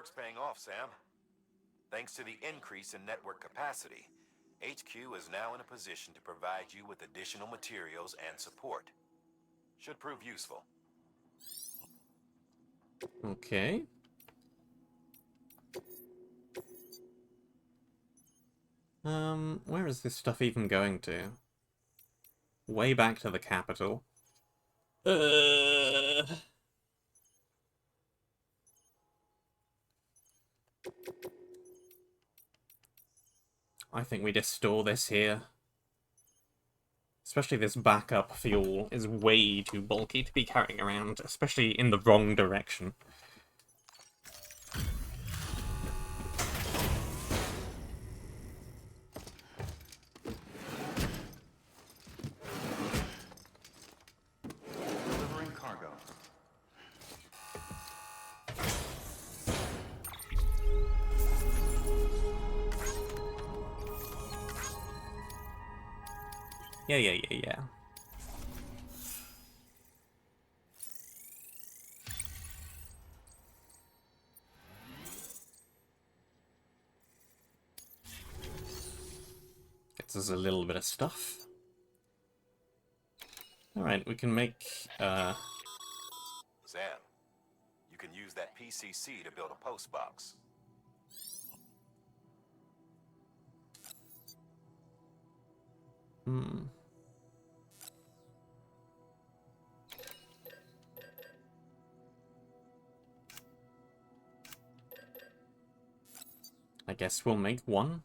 work's paying off, Sam. Thanks to the increase in network capacity, HQ is now in a position to provide you with additional materials and support. Should prove useful. Okay. Where is this stuff even going to? Way back to the capital. I think we just store this here. Especially this backup fuel is way too bulky to be carrying around, especially in the wrong direction. Delivering cargo. Yeah. Gets us a little bit of stuff. Alright, we can make, Sam, you can use that PCC to build a post box. I guess we'll make one.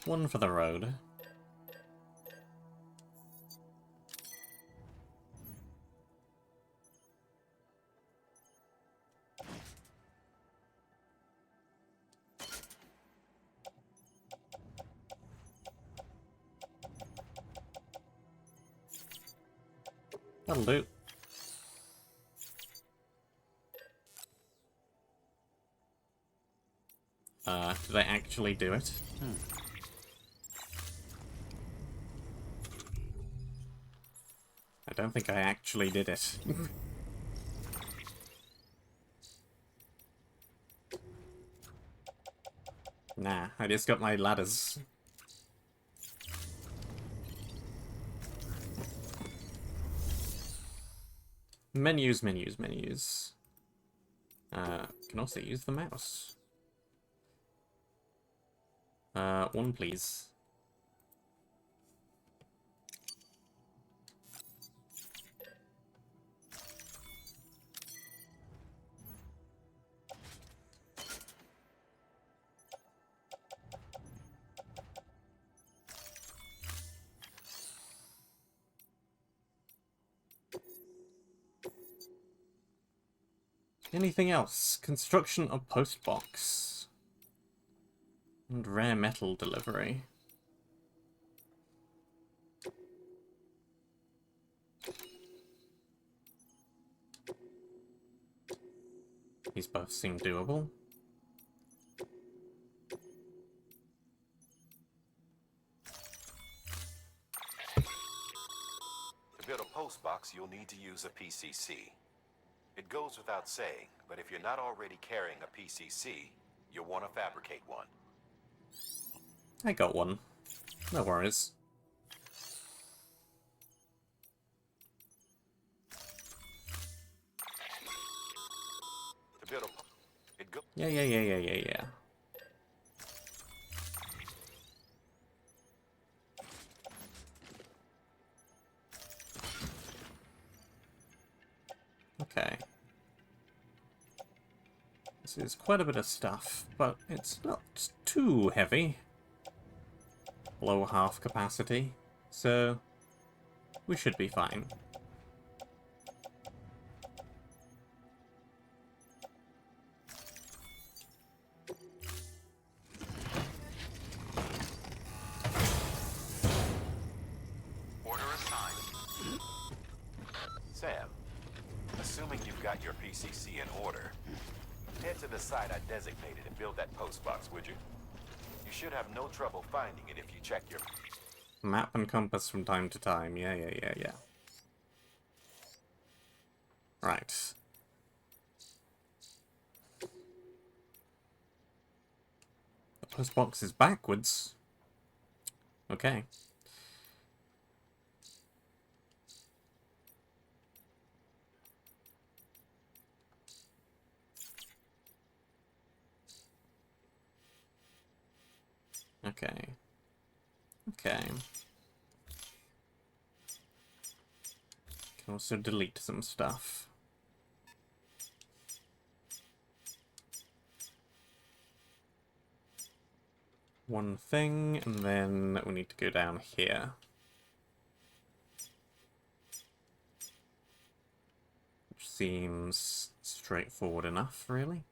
One for the road. That'll do. Did I actually do it? I don't think I actually did it. Nah, I just got my ladders. Menus. Can also use the mouse. One please. Anything else? Construction of postbox. And rare metal delivery. These both seem doable. To build a post box, you'll need to use a PCC. It goes without saying, but if you're not already carrying a PCC, you'll want to fabricate one. I got one. No worries. To build a... Yeah. Okay. This is quite a bit of stuff, but it's not too heavy. Below half capacity, so we should be fine. Order assigned. Sam, assuming you've got your PCC in order, head to the site I designated and build that post box, would you? You should have no trouble finding it if you check your... Map and compass from time to time. Yeah. Right. Post box is backwards. Okay. Okay. Okay. Can also delete some stuff. One thing, and then we need to go down here. Which seems straightforward enough, really.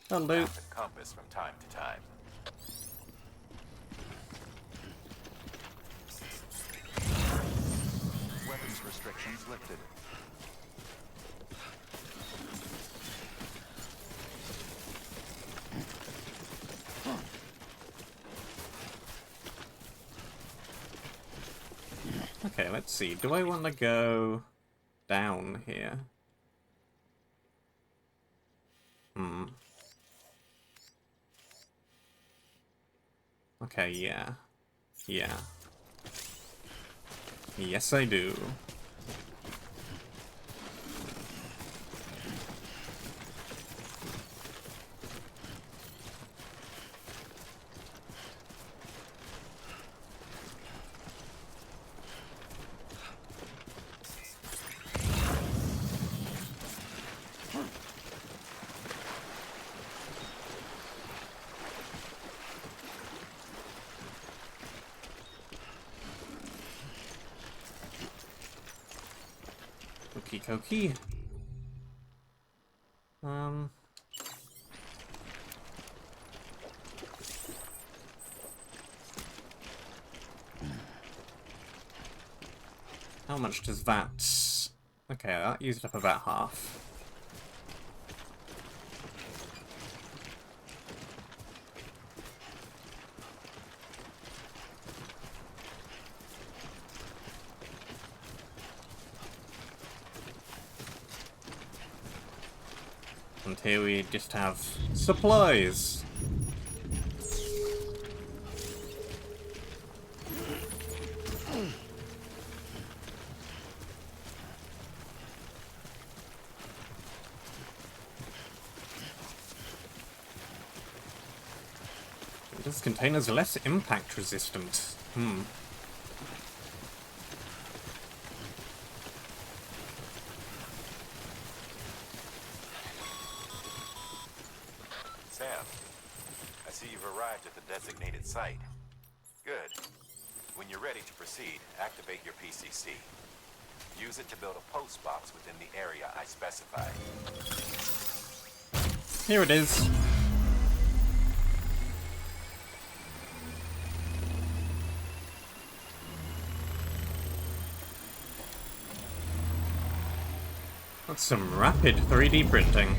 Hello. Map and compass from time to time. Weapons restrictions lifted. Okay, let's see. Do I want to go down here? Okay, yeah. Yeah. Yes, I do. Okie dokie. How much does that... Okay, that used up about half. And here we just have supplies. This container's less impact resistant. Sam, I see you've arrived at the designated site. Good. When you're ready to proceed, activate your PCC. Use it to build a post box within the area I specified. Here it is. That's some rapid 3D printing.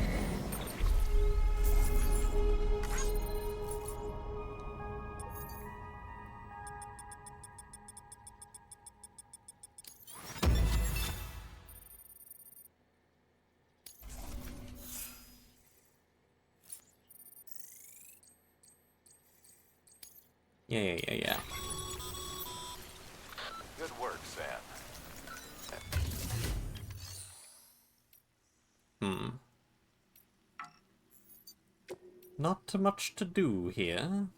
Yeah. Good work, Sam. Not much to do here.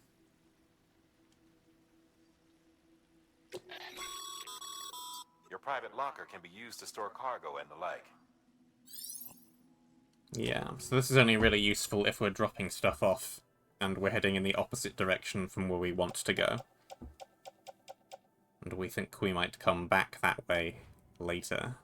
Your private locker can be used to store cargo and the like. Yeah, so this is only really useful if we're dropping stuff off and we're heading in the opposite direction from where we want to go. And we think we might come back that way later.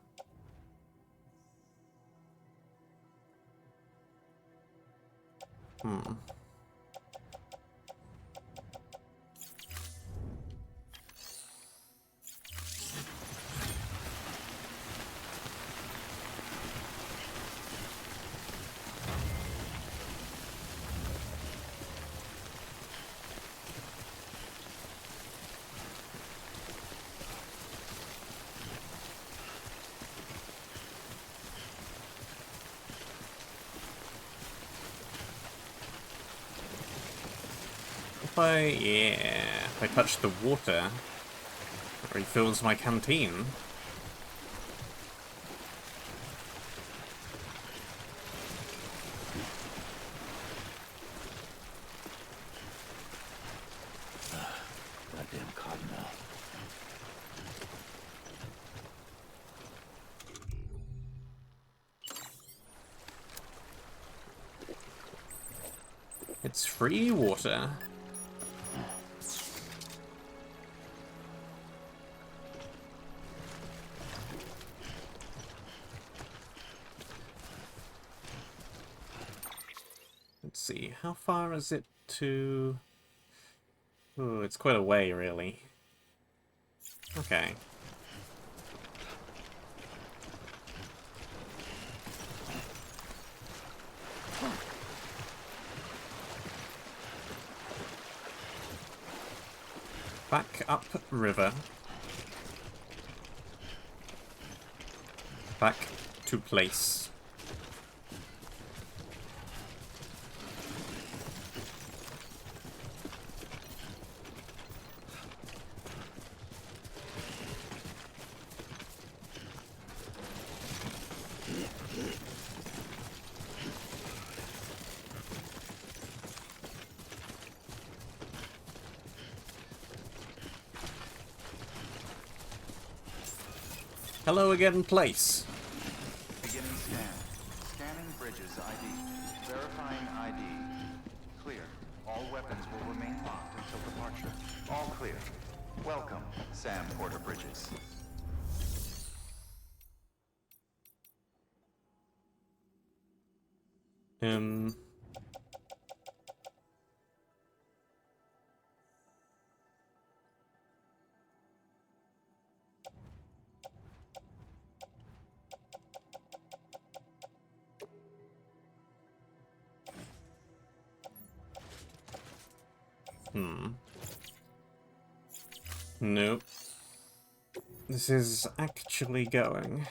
if I touch the water, it refills my canteen. Goddamn cottonmouth. It's free water. Let's see, how far is it to... Oh, it's quite a way, really. Okay. Back up river. Back to place. Hello again, place. Beginning scan. Scanning bridges ID. Verifying ID. Clear. All weapons will remain locked until departure. All clear. Welcome, Sam Porter Bridges. Nope. This is actually going.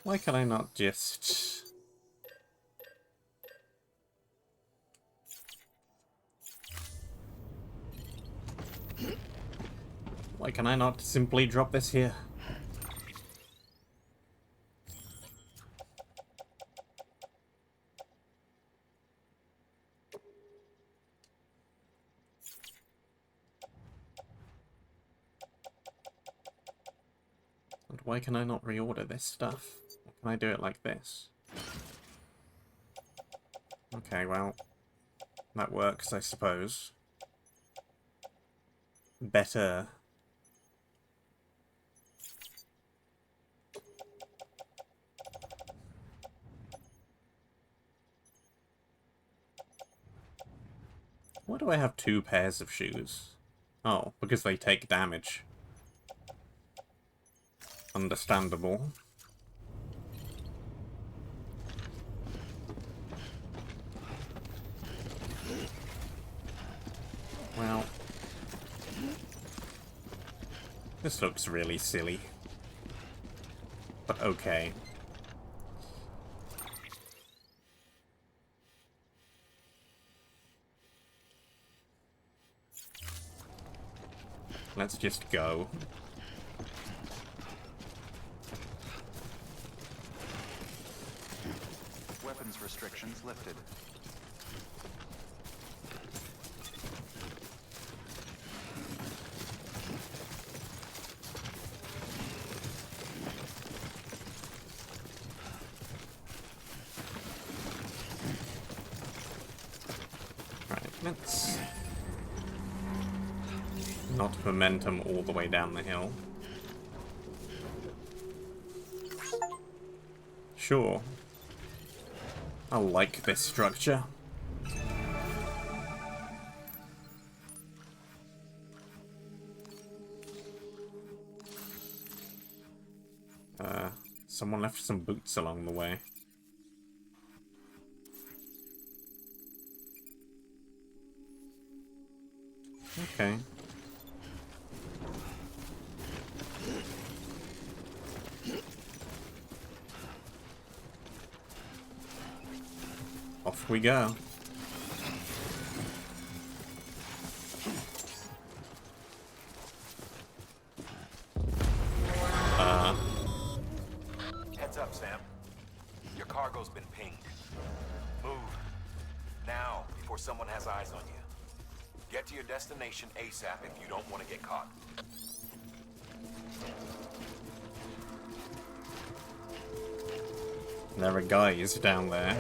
Why can I not just... Why can I not simply drop this here? And why can I not reorder this stuff? Why can I do it like this? Okay, well, that works, I suppose. Better. Why do I have 2 pairs of shoes? Oh, because they take damage. Understandable. Well, this looks really silly. But okay. Let's just go. Weapons restrictions lifted. Right, let's not momentum all the way down the hill. Sure. I like this structure. Someone left some boots along the way. Okay. Off we go. Heads up, Sam. Your cargo's been pinged. Move. Now, before someone has eyes on you. Get to your destination ASAP if you don't want to get caught. There are guys down there.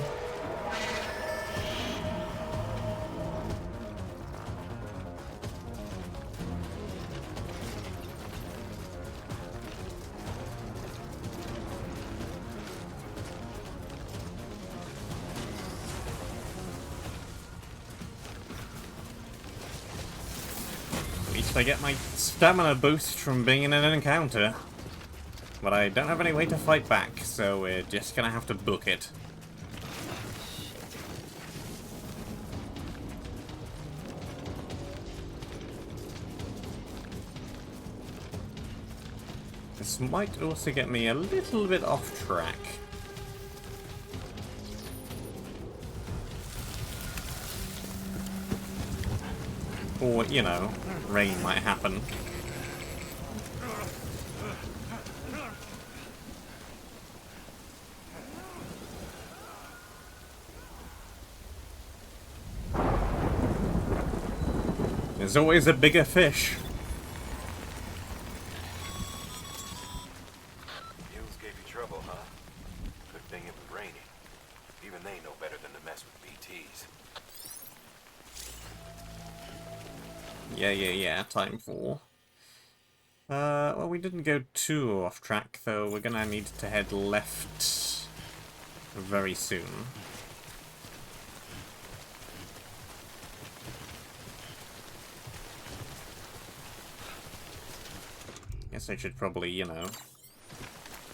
At least I get my stamina boost from being in an encounter. But I don't have any way to fight back, so we're just gonna have to book it. This might also get me a little bit off track. Or, you know, rain might happen. There's always a bigger fish. Mules gave you trouble, huh? Good thing it was raining. Even they know better than to mess with BTs. Yeah, time for. Well, we didn't go too off track, though. We're gonna need to head left very soon. Guess I should probably, you know,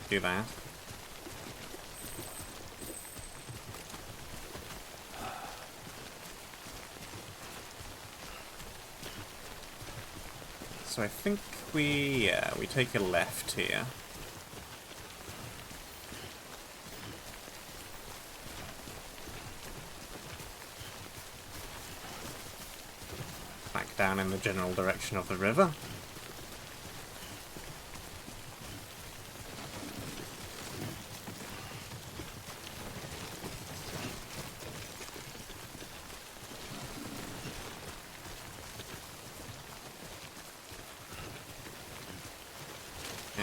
do that. So I think we take a left here. Back down in the general direction of the river.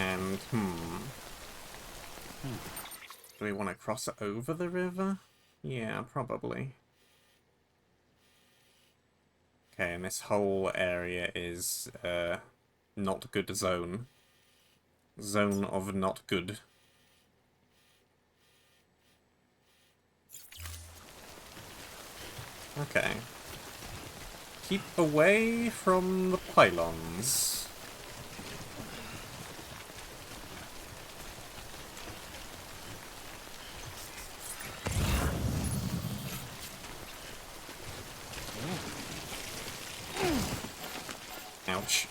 And, do we want to cross over the river? Yeah, probably. Okay, and this whole area is, not good zone. Zone of not good. Okay. Keep away from the pylons. Ouch.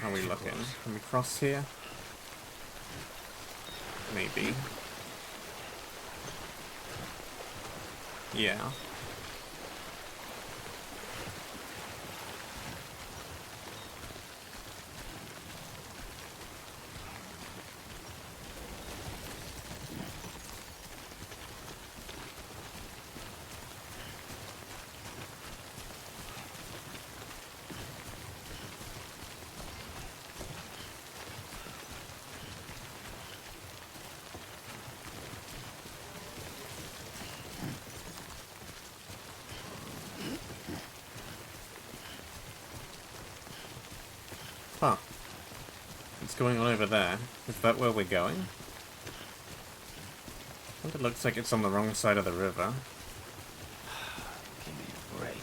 How are we looking? Can we cross here? Maybe. Yeah. Huh. What's going on over there? Is that where we're going? I think it looks like it's on the wrong side of the river. Give me a break.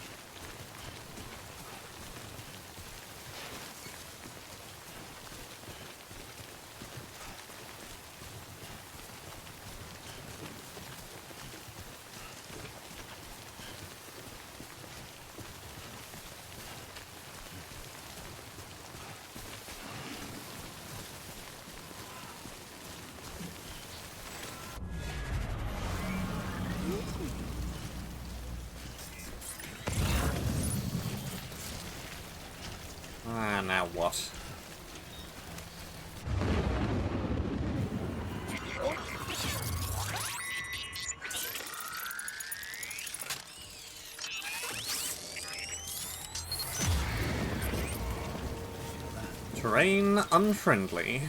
Terrain unfriendly.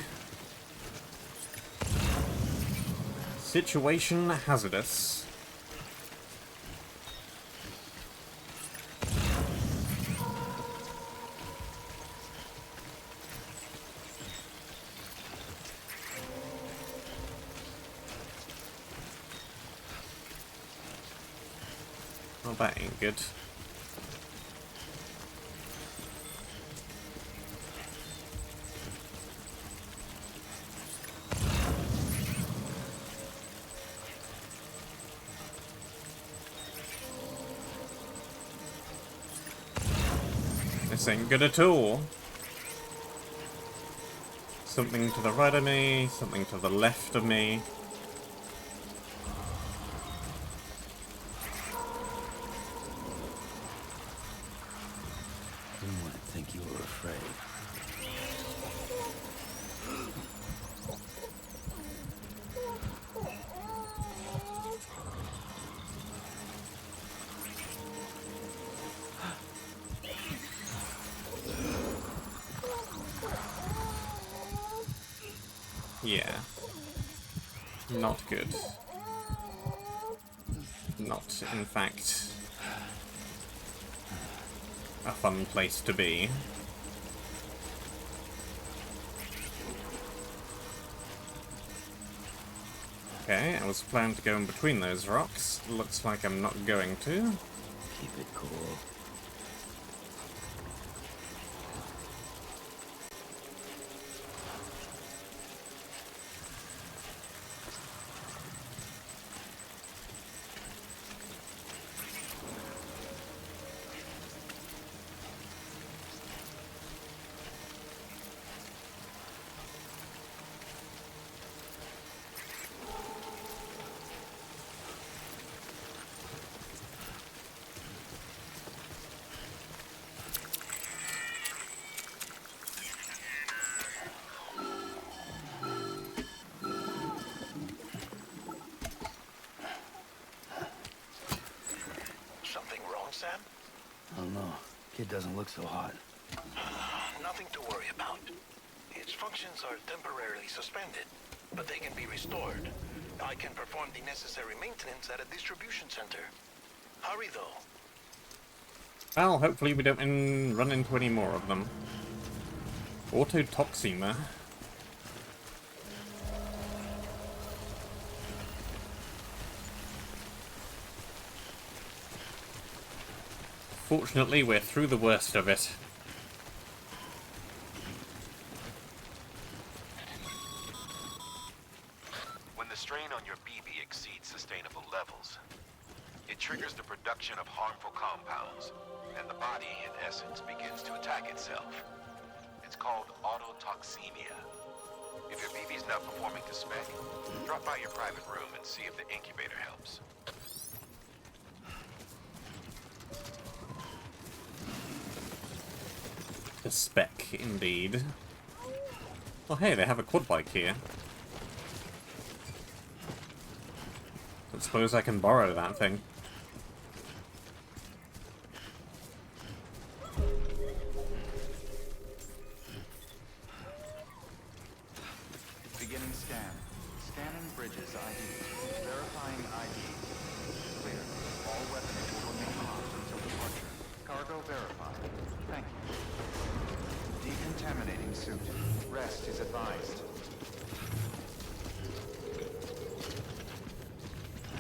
Situation hazardous. Well, that ain't good. This ain't good at all. Something to the right of me, something to the left of me. Didn't want to think you were afraid. Yeah. Not good. Not, in fact, a fun place to be. Okay, I was planning to go in between those rocks. Looks like I'm not going to. Keep it cool. Something wrong, Sam? I don't know. Kid doesn't look so hot. Nothing to worry about. Its functions are temporarily suspended, but they can be restored. I can perform the necessary maintenance at a distribution center. Hurry, though. Well, hopefully we don't run into any more of them. Autotoxemia. Fortunately, we're through the worst of it. When the strain on your BB exceeds sustainable levels, it triggers the production of harmful compounds, and the body, in essence, begins to attack itself. It's called autotoxemia. If your BB's not performing to spec, drop by your private room and see if the incubator helps. The spec, indeed. Well, hey, they have a quad bike here. I suppose I can borrow that thing. Beginning scan. Scanning bridges ID. Verifying ID. Clear. All weapons will remain locked until departure. Cargo verified. Thank you. Decontaminating suit. Rest is advised.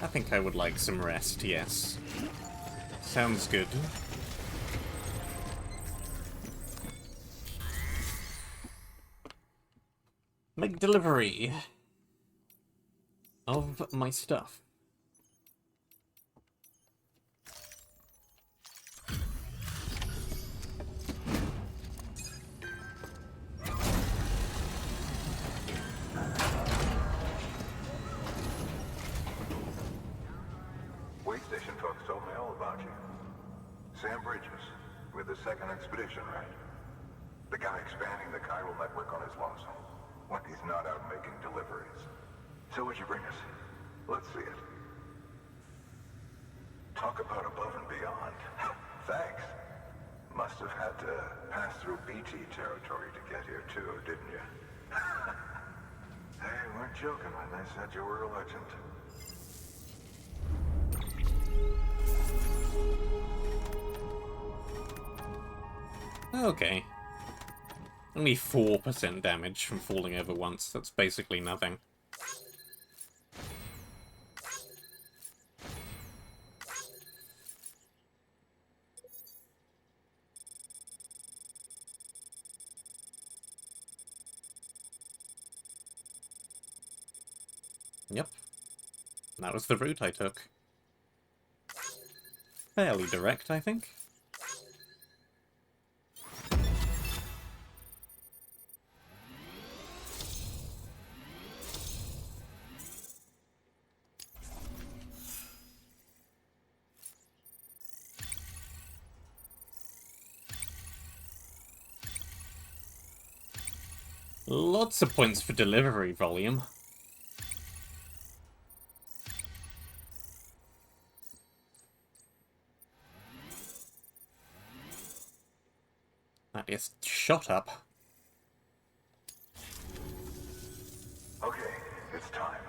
I think I would like some rest, yes. Sounds good. Make delivery of my stuff. Wait station folks told me all about you. Sam Bridges, with the second expedition, right? The guy expanding the chiral network on his lonesome, when he's not out making deliveries. So what'd you bring us? Let's see it. Talk about above and beyond. Thanks. Must have had to pass through BT territory to get here too, didn't you? They weren't joking when they said you were a legend. Okay. Only 4% damage from falling over once. That's basically nothing. Yep. That was the route I took. Fairly direct, I think. Lots of points for delivery volume. That is shot up. Okay, it's time.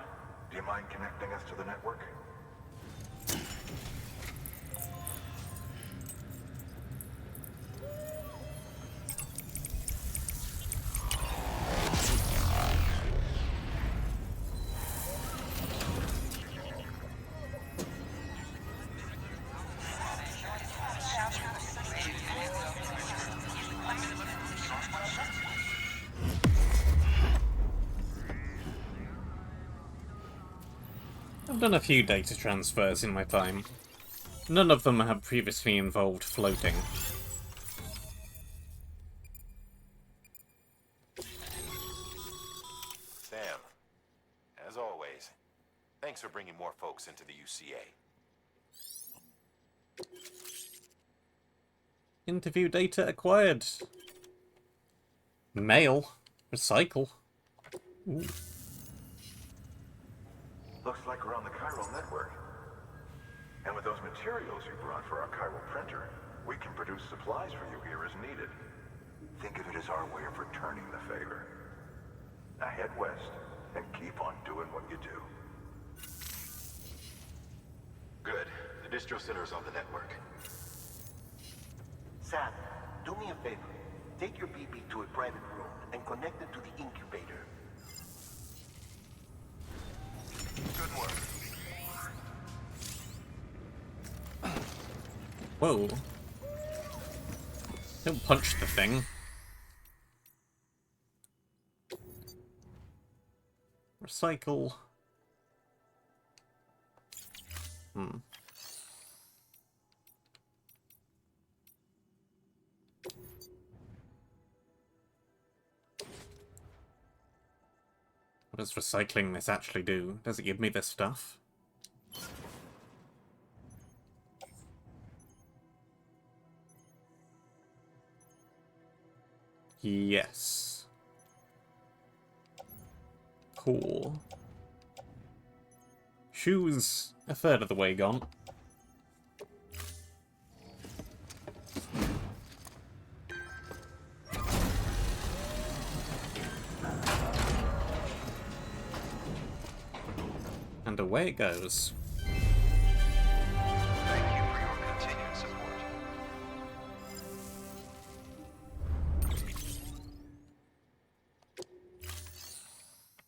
Do you mind connecting us to the network? I've done a few data transfers in my time. None of them have previously involved floating. Sam, as always, thanks for bringing more folks into the UCA. Interview data acquired. Mail. Recycle. Ooh. Looks like we're on the chiral network. And with those materials you brought for our chiral printer, we can produce supplies for you here as needed. Think of it as our way of returning the favor. Now head west and keep on doing what you do. Good. The distro center is on the network. Sam, do me a favor. Take your BB to a private room and connect it to the incubator. Good work. Whoa. Don't punch the thing. Recycle. What does recycling this actually do? Does it give me this stuff? Yes. Cool. Shoes, a third of the way gone. And away it goes. Thank you for your continued support.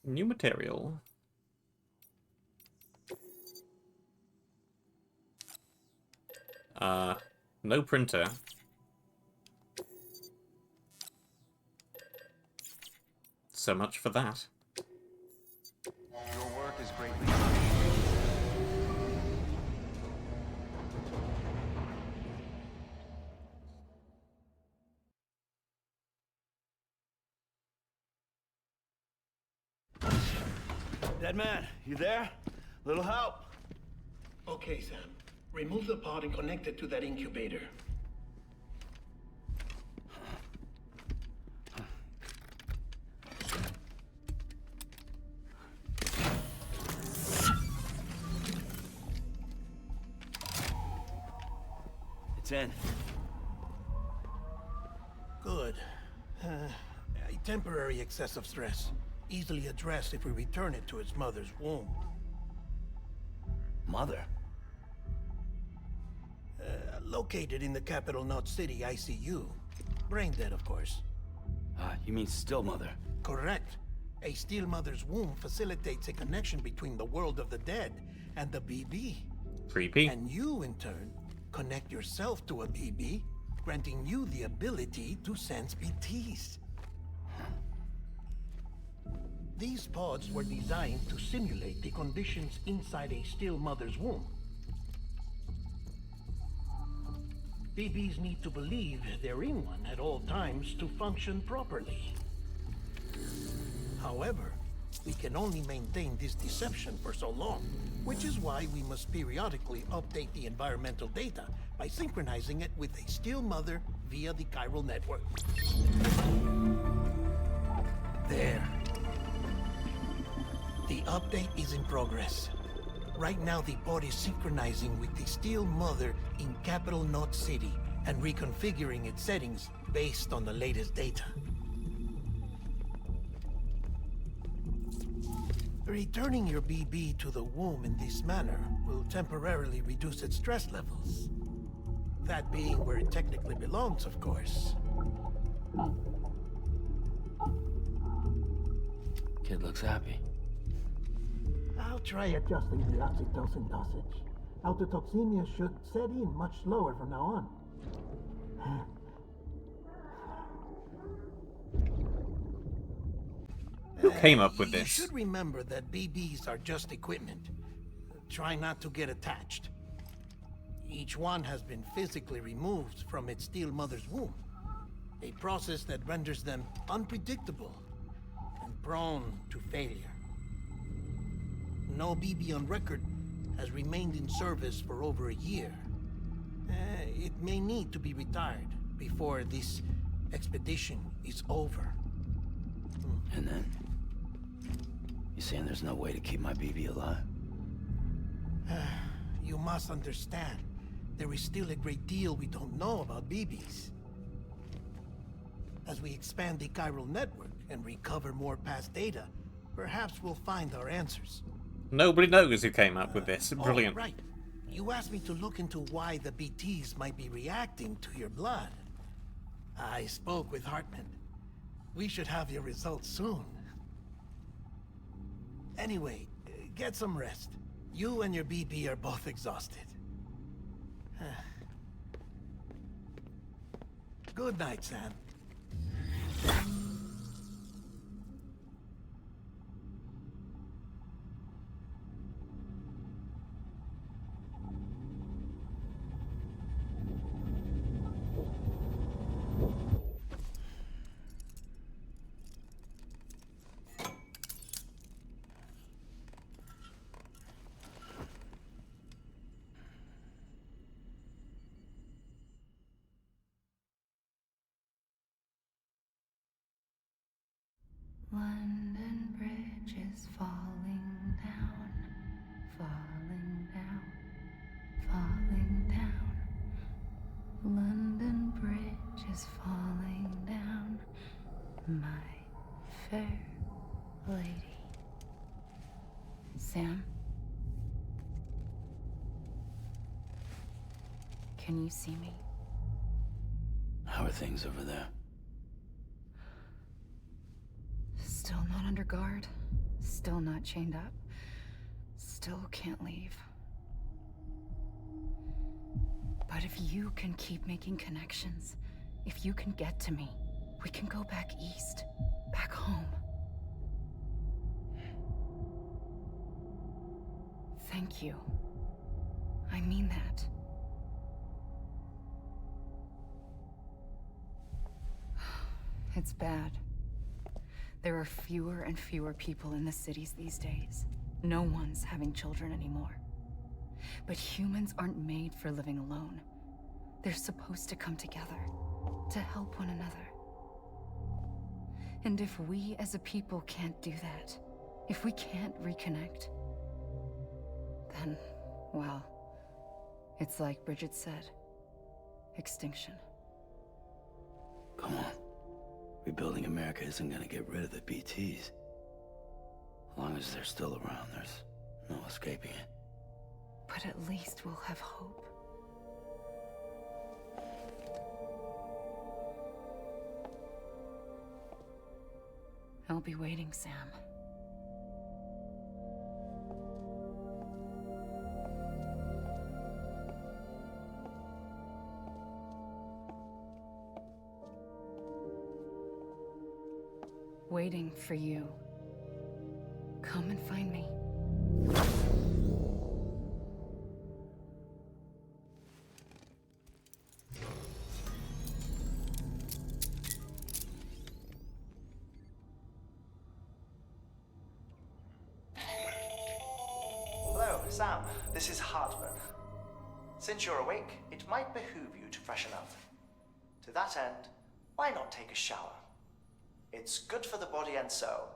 New material. No printer. So much for that. Your work is greatly appreciated. Dead man, you there? Little help? Okay, Sam. Remove the pod and connect it to that incubator. It's in. Temporary excessive stress. Easily addressed if we return it to its mother's womb. Mother? Located in the capital Knot City ICU. Brain dead, of course. You mean still mother? Correct. A steel mother's womb facilitates a connection between the world of the dead and the BB. Creepy. And you, in turn, connect yourself to a BB, granting you the ability to sense BTs. These pods were designed to simulate the conditions inside a still mother's womb. BBs need to believe they're in one at all times to function properly. However, we can only maintain this deception for so long, which is why we must periodically update the environmental data by synchronizing it with a still mother via the chiral network. There. The update is in progress. Right now, the pod is synchronizing with the steel mother in capital Knot City and reconfiguring its settings based on the latest data. Returning your BB to the womb in this manner will temporarily reduce its stress levels. That being where it technically belongs, of course. Kid looks happy. I'll try adjusting the oxytocin dosage. Autotoxemia should set in much slower from now on. Who came up with You this? should remember that BBs are just equipment. Try not to get attached. Each one has been physically removed from its steel mother's womb. A process that renders them unpredictable and prone to failure. No BB on record has remained in service for over a year. It may need to be retired before this expedition is over. And then? You saying there's no way to keep my BB alive? You must understand, there is still a great deal we don't know about BBs. As we expand the chiral network and recover more past data, perhaps we'll find our answers. Nobody knows who came up with this. Brilliant. Oh, right. You asked me to look into why the BTs might be reacting to your blood. I spoke with Hartman. We should have your results soon. Anyway, get some rest. You and your BB are both exhausted. Good night, Sam. London Bridge is falling down, falling down, falling down. London Bridge is falling down, my fair lady. Sam? Can you see me? How are things over there? Still not under guard, still not chained up, still can't leave. But if you can keep making connections, if you can get to me, we can go back east, back home. Thank you. I mean that. It's bad. There are fewer and fewer people in the cities these days. No one's having children anymore. But humans aren't made for living alone. They're supposed to come together, to help one another. And if we as a people can't do that, if we can't reconnect, then, well, it's like Bridget said, extinction. Come on. Rebuilding America isn't gonna get rid of the BTs. As long as they're still around, there's no escaping it. But at least we'll have hope. I'll be waiting, Sam. Waiting for you. Come and find me. Hello, Sam. This is Hartman. Since you're awake, it might behoove you to freshen up. To that end, why not take a shower? It's good for the body and soul,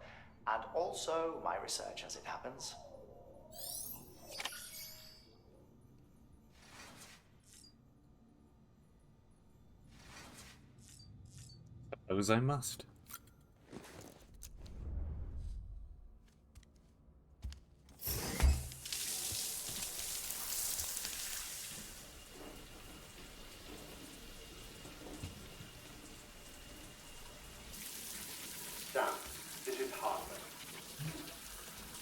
and also my research as it happens. Suppose I must. Sam, this is Hartman.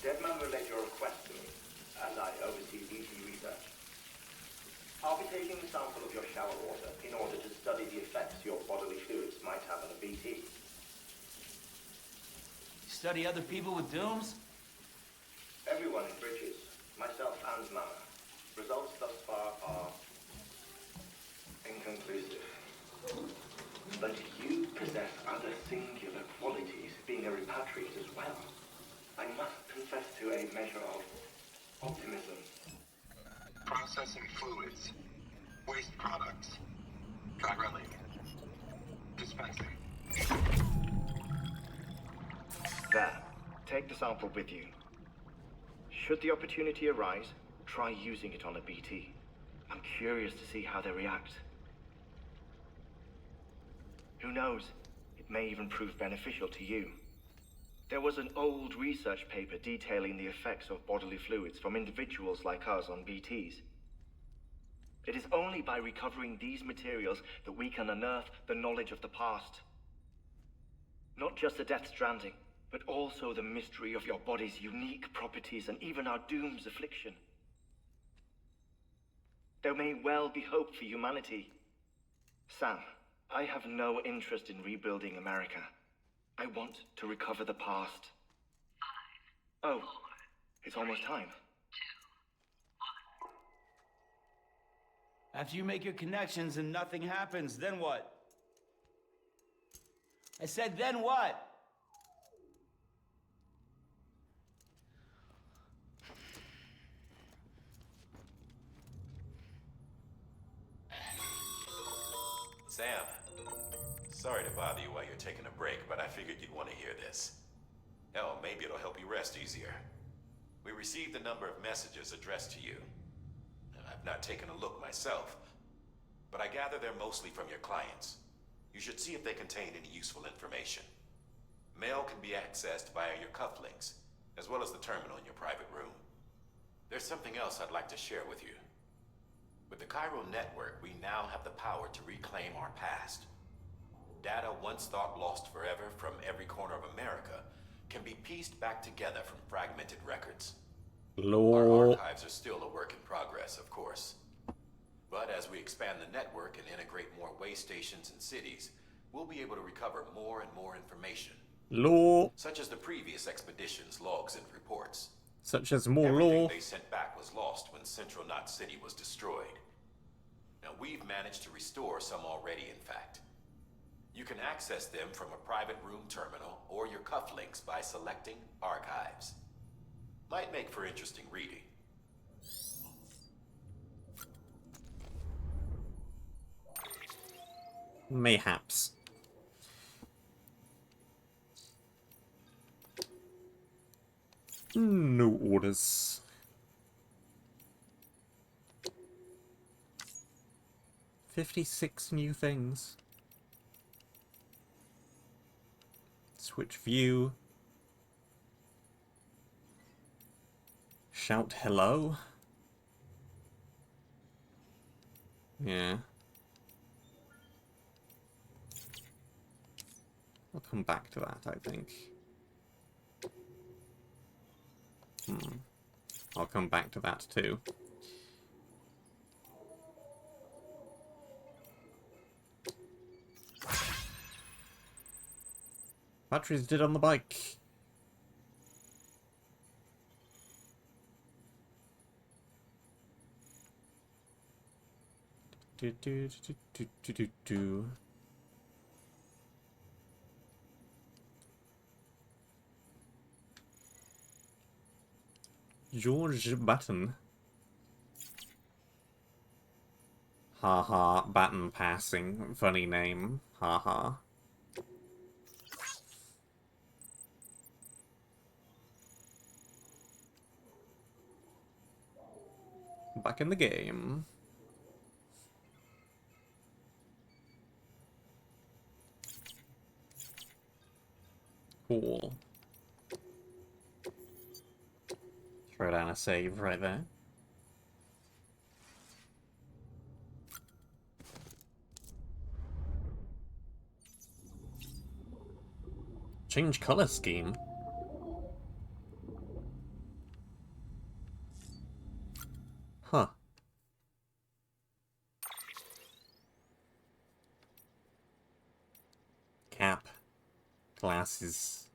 Deadman relayed your request to me, as I oversee BT research. I'll be taking a sample of your shower water in order to study the effects your bodily fluids might have on a BT. Study other people with dooms? Everyone in Bridges, myself and Mama. Results thus far are inconclusive. But you possess other singular qualities, being a repatriate as well. I must confess to a measure of optimism. Processing fluids. Waste products. Drilling. Dispensing. There. Take the sample with you. Should the opportunity arise, try using it on a BT. I'm curious to see how they react. Who knows? It may even prove beneficial to you. There was an old research paper detailing the effects of bodily fluids from individuals like us on BTs. It is only by recovering these materials that we can unearth the knowledge of the past. Not just the Death Stranding, but also the mystery of your body's unique properties and even our doom's affliction. There may well be hope for humanity. Sam, I have no interest in rebuilding America. I want to recover the past. 5, oh, 4, it's almost time. 2, 1. After you make your connections and nothing happens, then what? I said, then what? Sam, sorry to bother you while you're taking a break, but I figured you'd want to hear this. Hell, maybe it'll help you rest easier. We received a number of messages addressed to you. I've not taken a look myself, but I gather they're mostly from your clients. You should see if they contain any useful information. Mail can be accessed via your cufflinks, as well as the terminal in your private room. There's something else I'd like to share with you. With the Chiral network, we now have the power to reclaim our past. Data once thought lost forever from every corner of America can be pieced back together from fragmented records. Our archives are still a work in progress, of course. But as we expand the network and integrate more way stations and cities, we'll be able to recover more and more information. Such as the previous expedition's logs and reports. Such as more Everything they sent back was lost when Central Knot City was destroyed. Now we've managed to restore some already, in fact. You can access them from a private room terminal or your cufflinks by selecting Archives. Might make for interesting reading. Mayhaps. No orders. $56 new things. Switch view. Shout hello? Yeah. I'll come back to that, I think. I'll come back to that too. Batteries dead on the bike. Do do do do do do do. George Button. Haha, Baton Passing. Funny name. Haha. Back in the game. Cool. Throw down a save right there. Change color scheme. Huh. Cap. Glasses.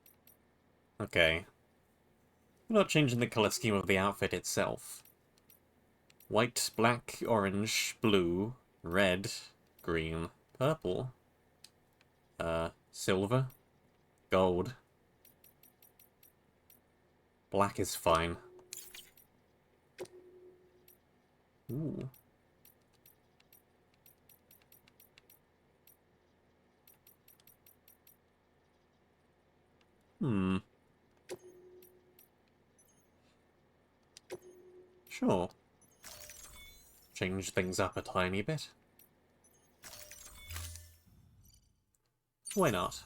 Okay. We're not changing the color scheme of the outfit itself. White, black, orange, blue, red, green, purple. Silver. Gold. Black is fine. Ooh. Sure. Change things up a tiny bit. Why not?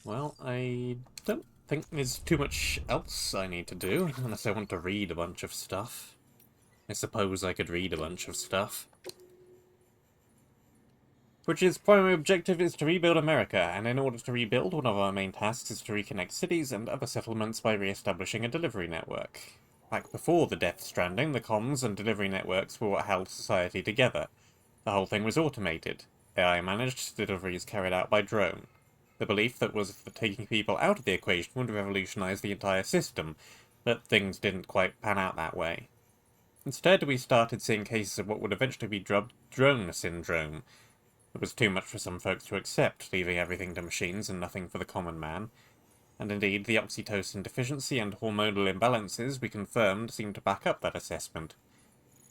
Well, I don't think there's too much else I need to do, unless I want to read a bunch of stuff. I suppose I could read a bunch of stuff. Bridges' primary objective is to rebuild America, and in order to rebuild, one of our main tasks is to reconnect cities and other settlements by re-establishing a delivery network. Back before the Death Stranding, the comms and delivery networks were what held society together. The whole thing was automated. AI managed, deliveries carried out by drone. The belief that was that taking people out of the equation would revolutionize the entire system, but things didn't quite pan out that way. Instead, we started seeing cases of what would eventually be dubbed drone syndrome. It was too much for some folks to accept, leaving everything to machines and nothing for the common man. And indeed, the oxytocin deficiency and hormonal imbalances we confirmed seemed to back up that assessment.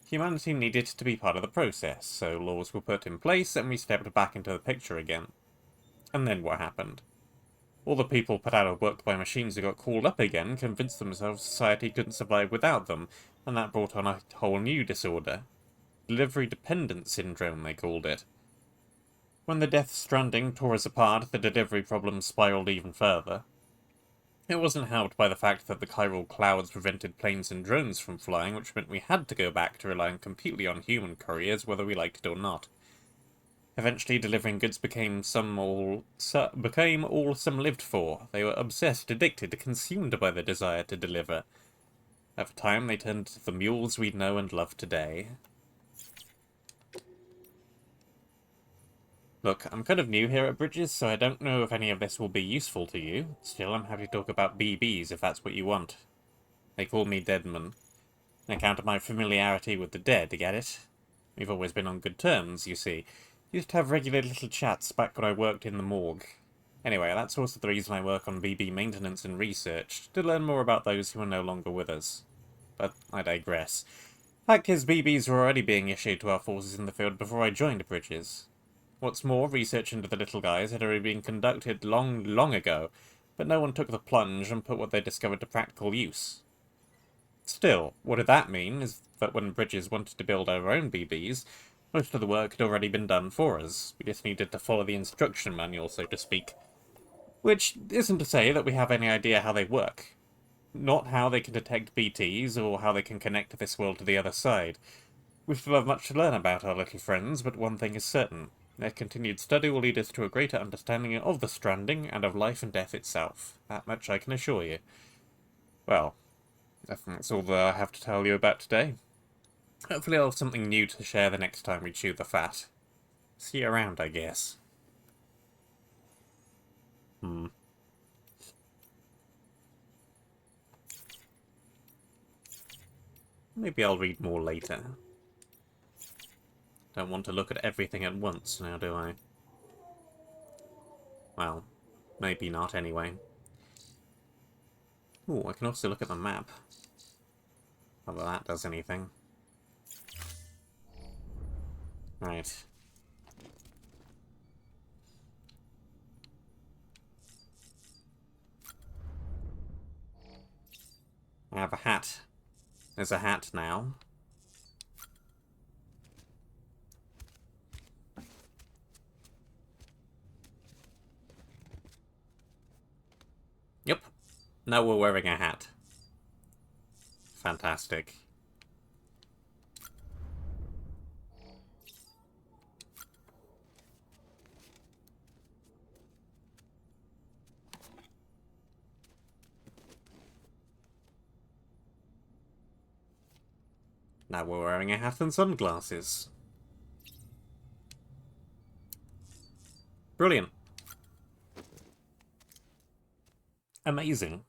Humanity needed to be part of the process, so laws were put in place and we stepped back into the picture again. And then what happened? All the people put out of work by machines who got called up again convinced themselves society couldn't survive without them, and that brought on a whole new disorder. Delivery dependent syndrome, they called it. When the Death Stranding tore us apart, the delivery problem spiraled even further. It wasn't helped by the fact that the chiral clouds prevented planes and drones from flying, which meant we had to go back to relying completely on human couriers, whether we liked it or not. Eventually, delivering goods became all some lived for. They were obsessed, addicted, consumed by the desire to deliver. Over time, they turned into the mules we know and love today. Look, I'm kind of new here at Bridges, so I don't know if any of this will be useful to you. Still, I'm happy to talk about BBs if that's what you want. They call me Deadman. On account of my familiarity with the dead, get it? We've always been on good terms, you see. Used to have regular little chats back when I worked in the morgue. Anyway, that's also the reason I work on BB maintenance and research, to learn more about those who are no longer with us. But I digress. Fact is, BBs were already being issued to our forces in the field before I joined Bridges. What's more, research into the little guys had already been conducted long ago, but no one took the plunge and put what they discovered to practical use. Still, what did that mean is that when Bridges wanted to build our own BBs, most of the work had already been done for us. We just needed to follow the instruction manual, so to speak. Which isn't to say that we have any idea how they work. Not how they can detect BTs, or how they can connect this world to the other side. We still have much to learn about our little friends, but one thing is certain. Their continued study will lead us to a greater understanding of the Stranding and of life and death itself. That much I can assure you. Well, I think that's all that I have to tell you about today. Hopefully I'll have something new to share the next time we chew the fat. See you around, I guess. Maybe I'll read more later. Don't want to look at everything at once now, do I? Well, maybe not anyway. Ooh, I can also look at the map. Whether that does anything. Right. I have a hat. There's a hat now. Yep. Now we're wearing a hat. Fantastic. Now we're wearing a hat and sunglasses. Brilliant. Amazing.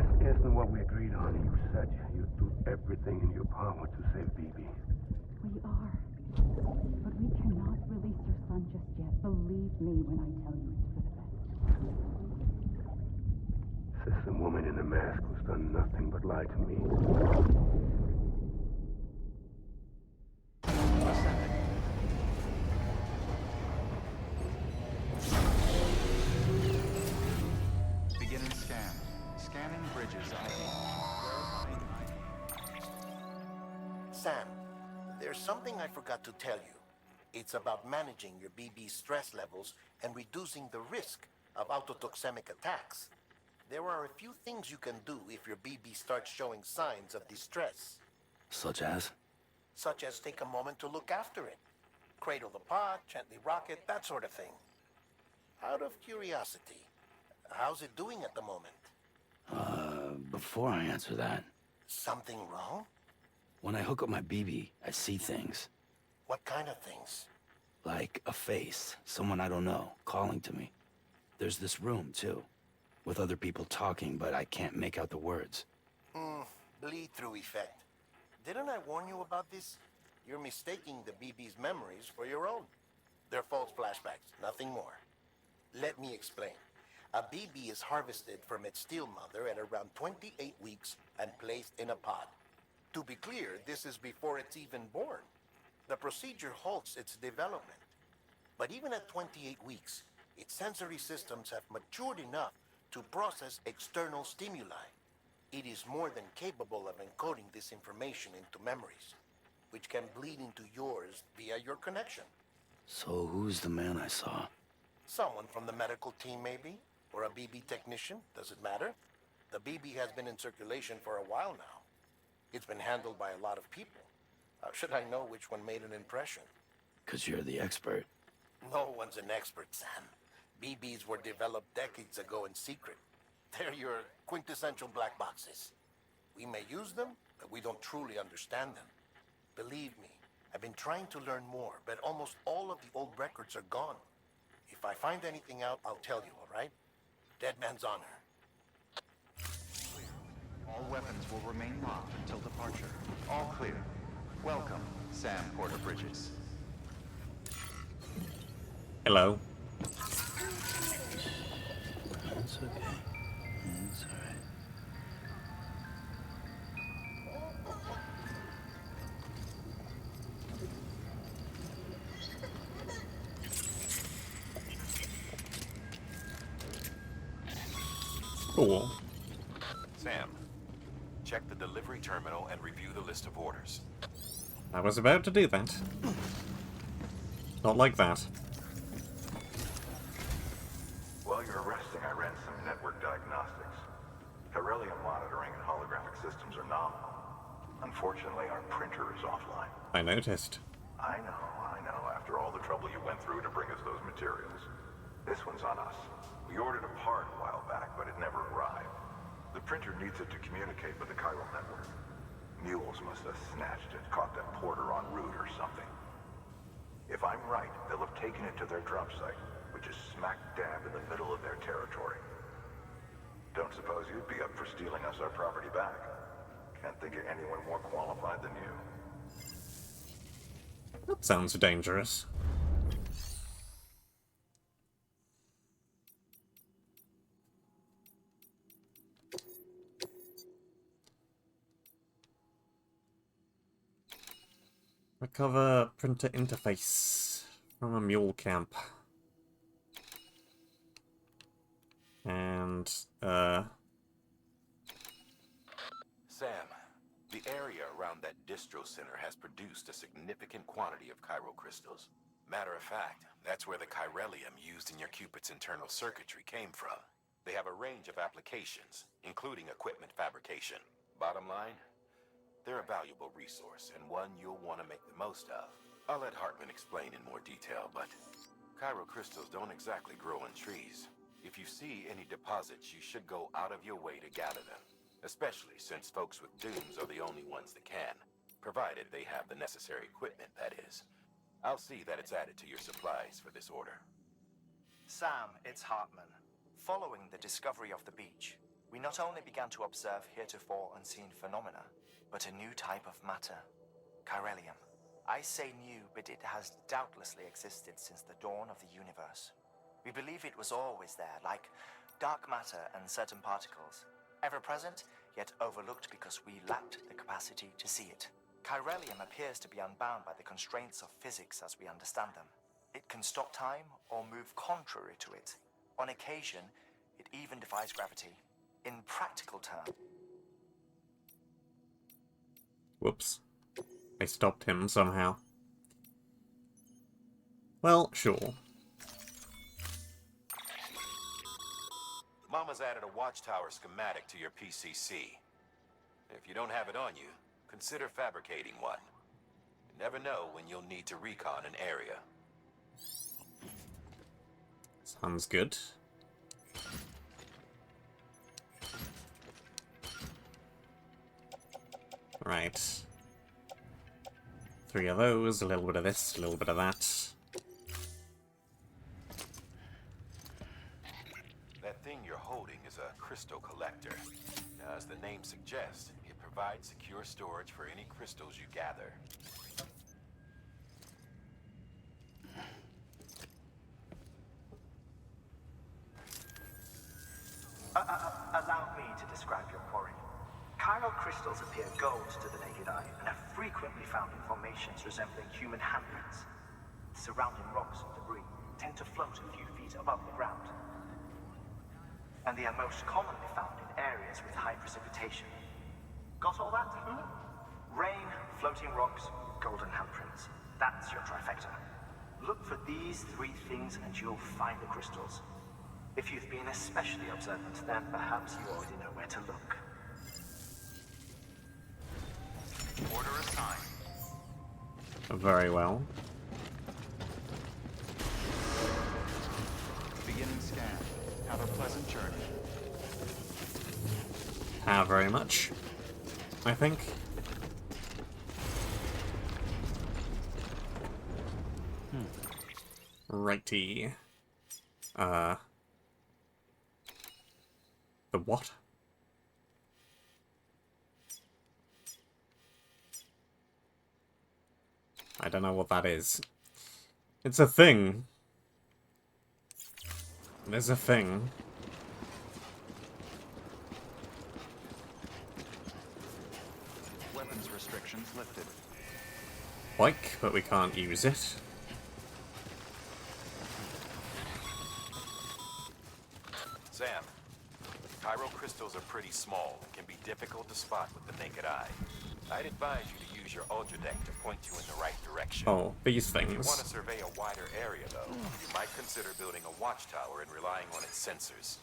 This isn't what we agreed on. You said you'd do everything in your power to save BB. We are. But we cannot release your son just yet. Believe me when I tell you it's for the best. Says the woman in the mask who's done nothing but lie to me. Beginning scan. Scanning Bridges ID. Sam, there's something I forgot to tell you. It's about managing your BB stress levels and reducing the risk of autotoxemic attacks. There are a few things you can do if your BB starts showing signs of distress. Such as? Such as take a moment to look after it. Cradle the pod, gently rock it, that sort of thing. Out of curiosity, how's it doing at the moment? Before I answer that, Something wrong? when I hook up my BB, I see things. What kind of things? Like a face, someone I don't know, calling to me. There's this room, too, with other people talking, but I can't make out the words. Bleed-through effect. Didn't I warn you about this? You're mistaking the BB's memories for your own. They're false flashbacks, nothing more. Let me explain. A BB is harvested from its steel mother at around 28 weeks and placed in a pod. To be clear, this is before it's even born. The procedure halts its development. But even at 28 weeks, its sensory systems have matured enough to process external stimuli. It is more than capable of encoding this information into memories, which can bleed into yours via your connection. So who's the man I saw? Someone from the medical team, maybe? Or a BB technician? Does it matter? The BB has been in circulation for a while now. It's been handled by a lot of people. How should I know which one made an impression? 'Cause you're the expert. No one's an expert, Sam. BBs were developed decades ago in secret. They're your quintessential black boxes. We may use them, but we don't truly understand them. Believe me, I've been trying to learn more, but almost all of the old records are gone. If I find anything out, I'll tell you, all right? Dead man's honor. All weapons will remain locked until departure. All clear. Welcome, Sam Porter Bridges. Hello. That's okay. It's alright. Cool. Sam, check the delivery terminal and review the list of orders. I was about to do that. Not like that. While you're resting, I ran some network diagnostics. Beryllium monitoring and holographic systems are nominal. Unfortunately, our printer is offline. I noticed. I know. After all the trouble you went through to bring us those materials. This one's on us. We ordered a part a while back, but it never arrived. The printer needs it to communicate with the chiral network. Mules must have snatched it, caught that porter en route or something. If I'm right, they'll have taken it to their drop site, which is smack dab in the middle of their territory. Don't suppose you'd be up for stealing us our property back? Can't think of anyone more qualified than you. That sounds dangerous. Recover printer interface from a mule camp. And, Sam, the area around that distro center has produced a significant quantity of chiral crystals. Matter of fact, that's where the chiralium used in your Cupid's internal circuitry came from. They have a range of applications, including equipment fabrication. Bottom line, they're a valuable resource and one you'll want to make the most of. I'll let Hartman explain in more detail, but chiral crystals don't exactly grow in trees. If you see any deposits, you should go out of your way to gather them. Especially since folks with dooms are the only ones that can. Provided they have the necessary equipment, that is. I'll see that it's added to your supplies for this order. Sam, it's Hartman. Following the discovery of the beach, we not only began to observe heretofore unseen phenomena, but a new type of matter, chiralium. I say new, but it has doubtlessly existed since the dawn of the universe. We believe it was always there, like dark matter and certain particles. Ever present, yet overlooked because we lacked the capacity to see it. Chiralium appears to be unbound by the constraints of physics as we understand them. It can stop time or move contrary to it. On occasion, it even defies gravity. In practical terms... whoops. I stopped him somehow. Well, sure. Mama's added a watchtower schematic to your PCC. If you don't have it on you, consider fabricating one. You never know when you'll need to recon an area. Sounds good. Right. 3 of those, a little bit of this, a little bit of that. That thing you're holding is a crystal collector. Now, as the name suggests, it provides secure storage for any crystals you gather. Allow me to describe your quarry. Chiral crystals appear gold to the naked eye and are frequently found in formations resembling human handprints. Surrounding rocks and debris tend to float a few feet above the ground. And they are most commonly found in areas with high precipitation. Got all that? Rain, floating rocks, golden handprints. That's your trifecta. Look for these 3 things and you'll find the crystals. If you've been especially observant, then perhaps you already know where to look. Order assigned. Very well. Beginning scan. Have a pleasant journey. How very much, I think. Righty. The what? I don't know what that is. It's a thing. There's a thing. Weapons restrictions lifted. Like, but we can't use it. Sam, Chiral crystals are pretty small and can be difficult to spot with the naked eye. I'd advise you to use your ultra deck to point you in the right direction. Oh, these If you want things. to survey a wider area, though, you might consider building a watchtower and relying on its sensors.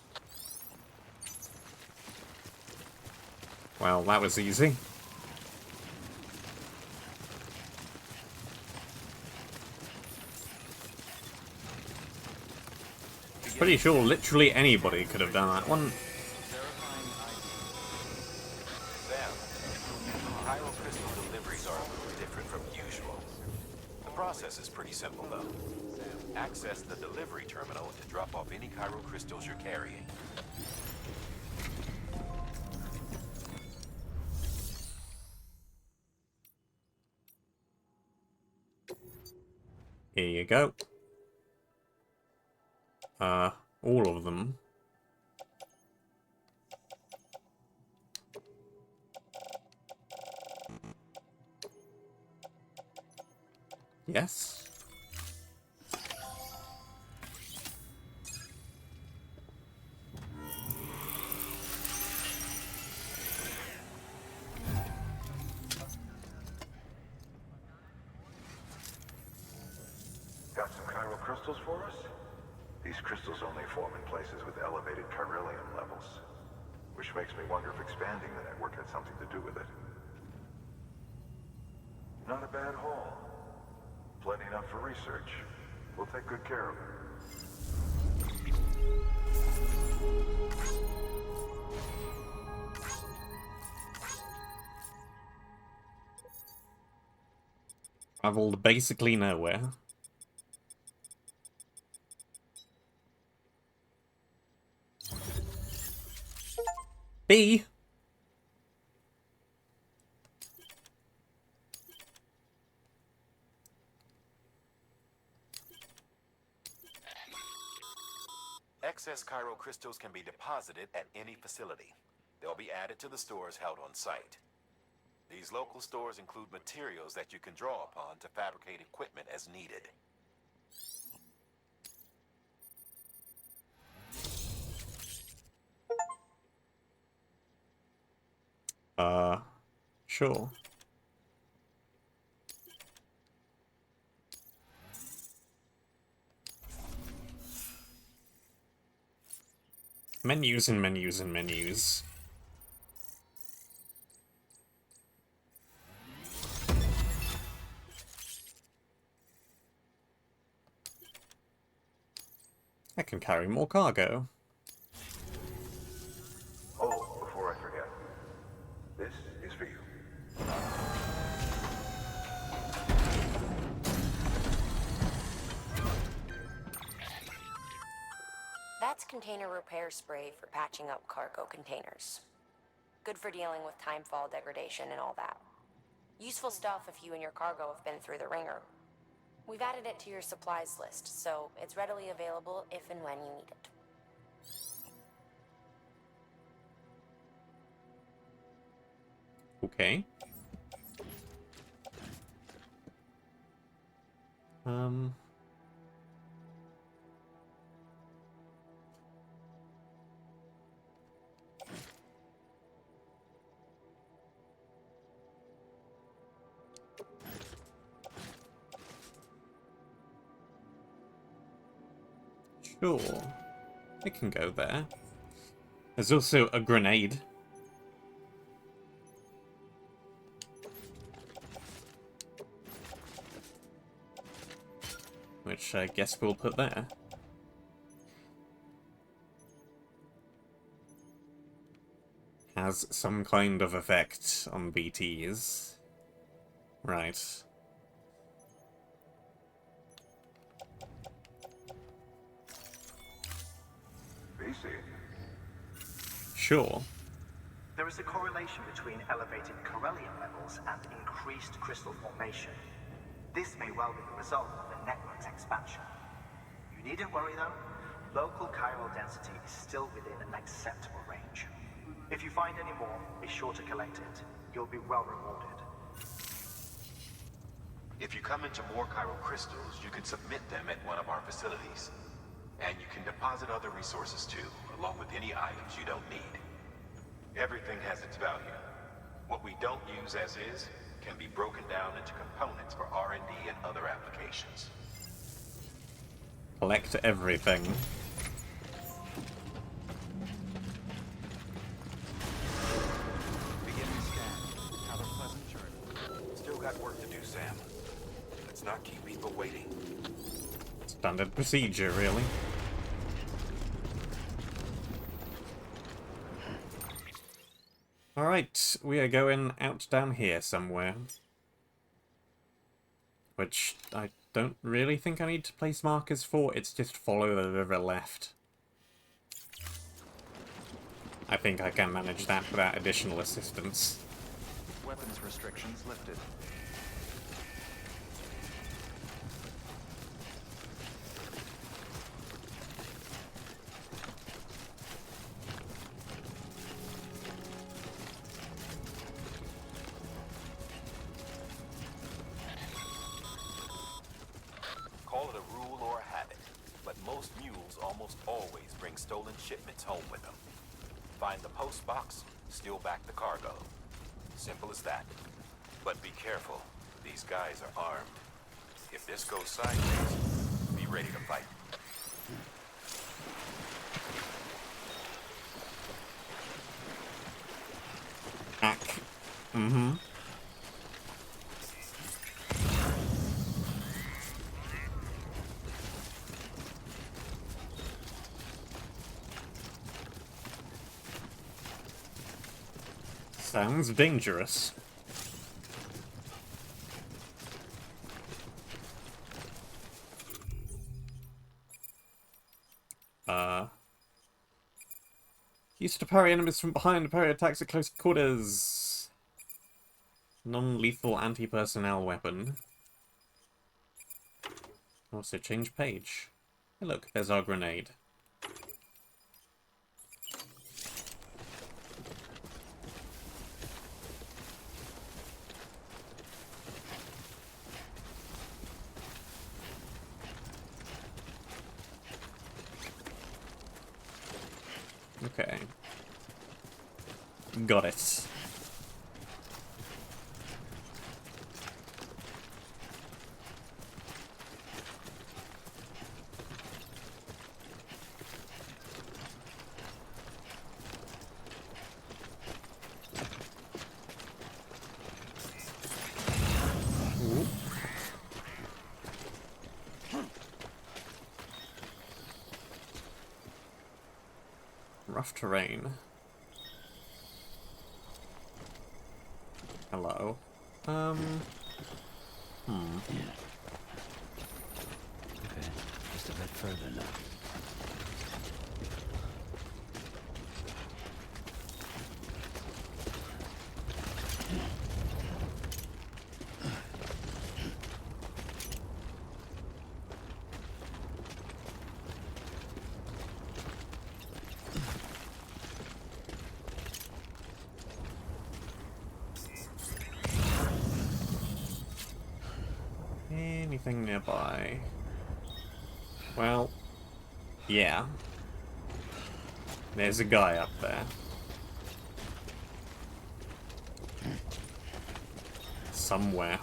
Well, that was easy. Pretty sure literally anybody could have done that one. Sam, chiral crystal deliveries are a little different from usual. The process is pretty simple, though. Access the delivery terminal to drop off any chiral crystals you're carrying. Here you go. All of them. Yes. Got some chiral crystals for us? These crystals only form in places with elevated chiralium levels, which makes me wonder if expanding the network had something to do with it. Not a bad haul. Plenty enough for research. We'll take good care of it. Traveled basically nowhere. B. Excess chiral crystals can be deposited at any facility. They'll be added to the stores held on site. These local stores include materials that you can draw upon to fabricate equipment as needed. Sure. Menus and menus and menus. I can carry more cargo. Oh, before I forget. This is for you. That's container repair spray for patching up cargo containers. Good for dealing with timefall degradation and all that. Useful stuff if you and your cargo have been through the ringer. We've added it to your supplies list, so it's readily available if and when you need it. Okay. Sure. It can go there. There's also a grenade. Which I guess we'll put there. Has some kind of effect on BTs. Right. Sure. There is a correlation between elevated chiralium levels and increased crystal formation. This may well be the result of the network's expansion. You needn't worry though. Local chiral density is still within an acceptable range. If you find any more, be sure to collect it. You'll be well rewarded. If you come into more chiral crystals, you can submit them at one of our facilities. And you can deposit other resources too, along with any items you don't need. Everything has its value. What we don't use as is can be broken down into components for R&D and other applications. Collect everything. Beginning scan. Have a pleasant journey. Still got work to do, Sam. Let's not keep people waiting. Standard procedure, really. Alright, we are going out down here somewhere. Which I don't really think I need to place markers for, it's just follow the river left. I think I can manage that without additional assistance. Weapons restrictions lifted. Call it a rule or a habit, but most mules almost always bring stolen shipments home with them. Find the post box, steal back the cargo. Simple as that. But be careful, these guys are armed. If this goes sideways, be ready to fight. Hack. Mm-hmm. Sounds dangerous. Used to parry enemies from behind, parry attacks at close quarters. Non-lethal anti-personnel weapon. Also change page. Hey look, there's our grenade. Okay. Got it. Ooh. Rough terrain. Hello. Yeah. Okay, just a bit further now. Anything nearby? Well, yeah. There's a guy up there. Somewhere.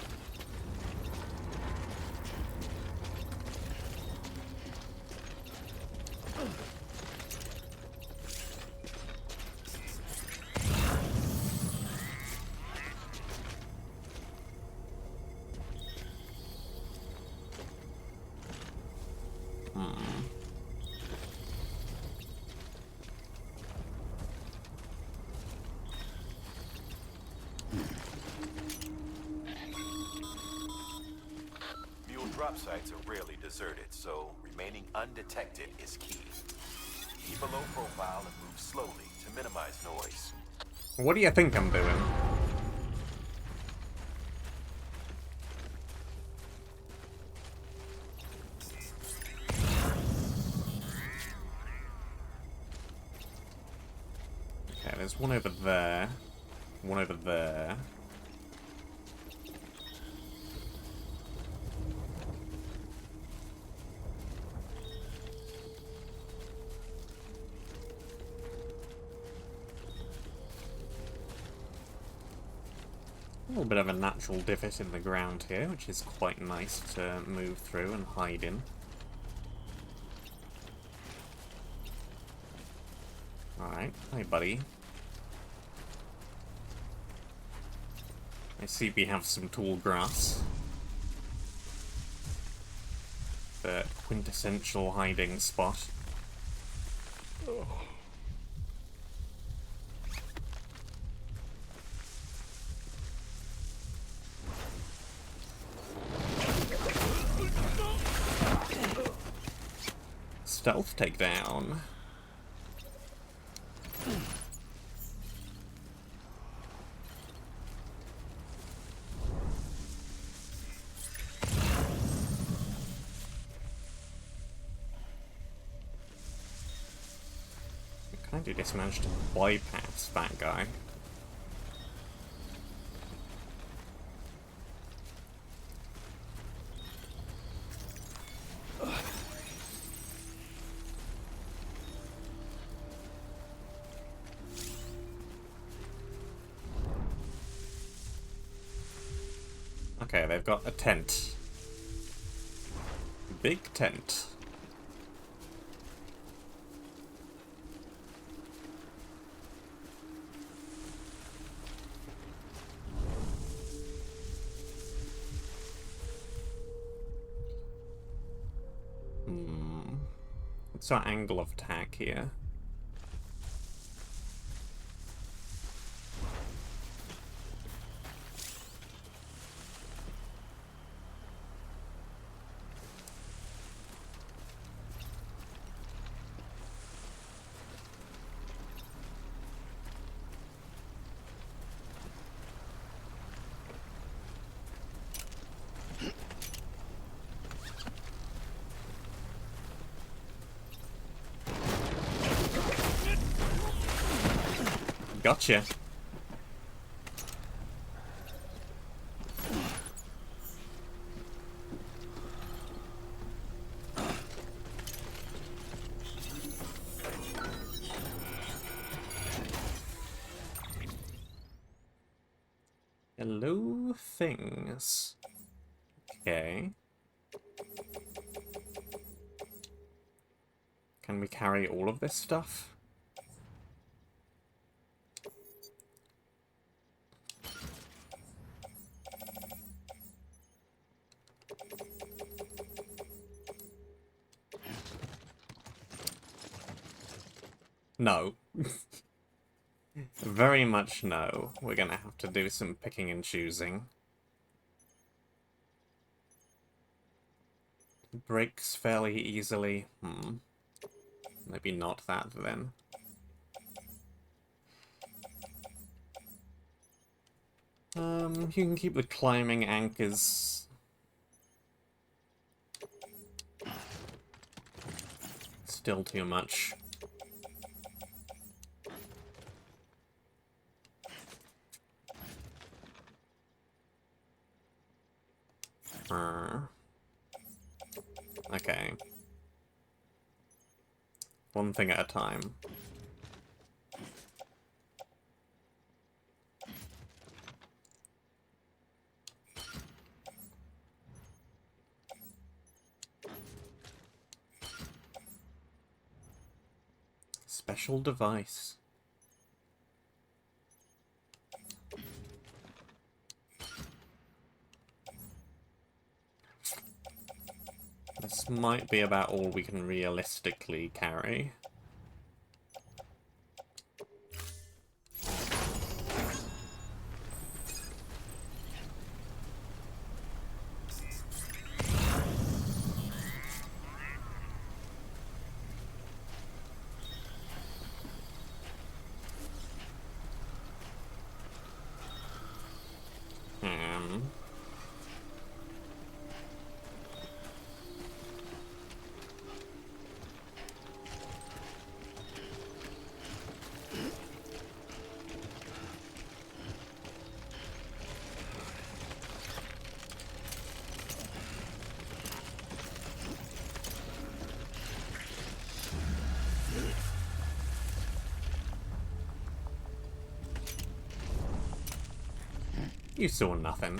Mule drop sites are rarely deserted, so remaining undetected is key. Keep a low profile and move slowly to minimize noise. What do you think I'm doing? Okay, there's one over there. One over there. little bit of a natural divot in the ground here, which is quite nice to move through and hide in. Alright, hi buddy. I see we have some tall grass. The quintessential hiding spot. Oh. Stealth takedown. We just managed to bypass that guy. Okay, they've got a tent. Big tent. What's our angle of attack here? Gotcha. Hello, things. Okay. Can we carry all of this stuff? No. Very much no. We're gonna have to do some picking and choosing. Breaks fairly easily. Maybe not that then. You can keep the climbing anchors. Still too much. Okay. One thing at a time. Special device. This might be about all we can realistically carry. You saw nothing.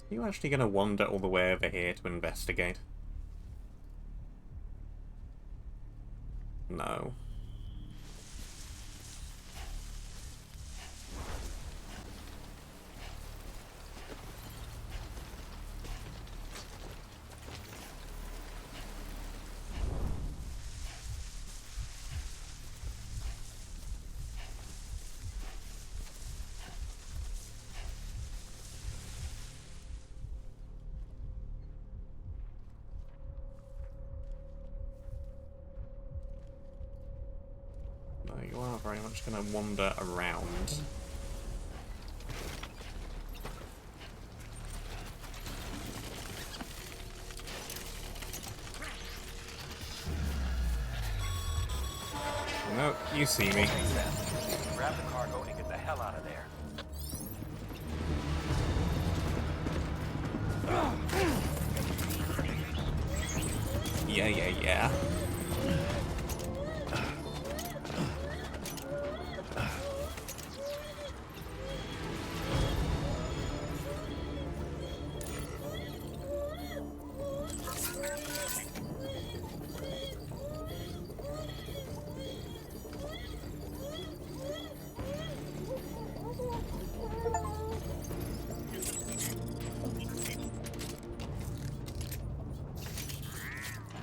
Are you actually going to wander all the way over here to investigate? No. No, you are very much going to wander around. No, you see me. Grab the cargo and get the hell out of there. Yeah.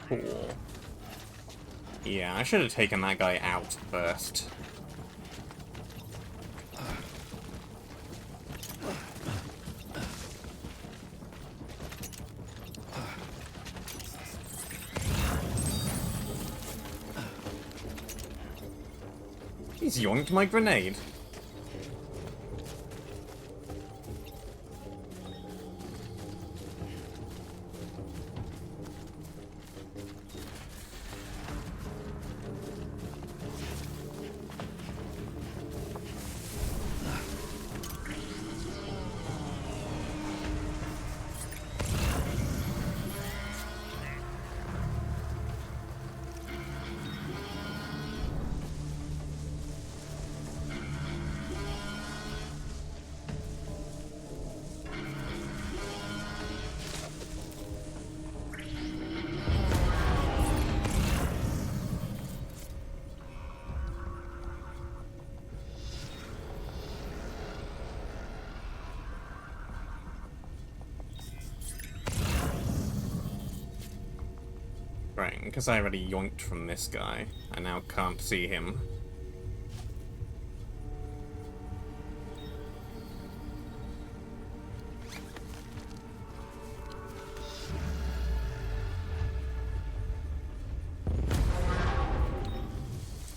Cool. Yeah, I should have taken that guy out first. He's yoinked my grenade. Right, because I already yoinked from this guy, I now can't see him.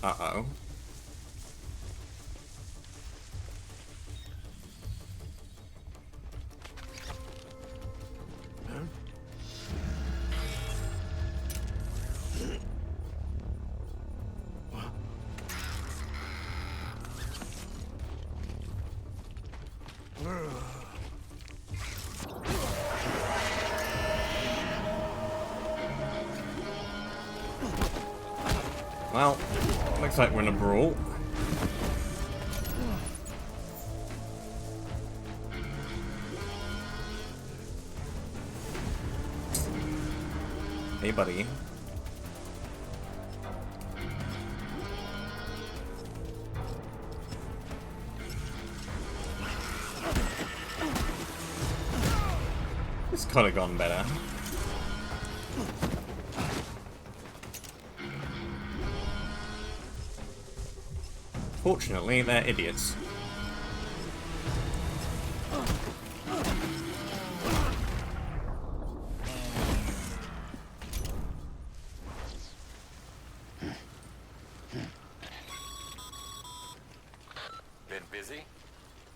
Uh-oh. Well, looks like we're in a brawl. Hey, buddy. This could have gone better. Fortunately, they're idiots. Been busy?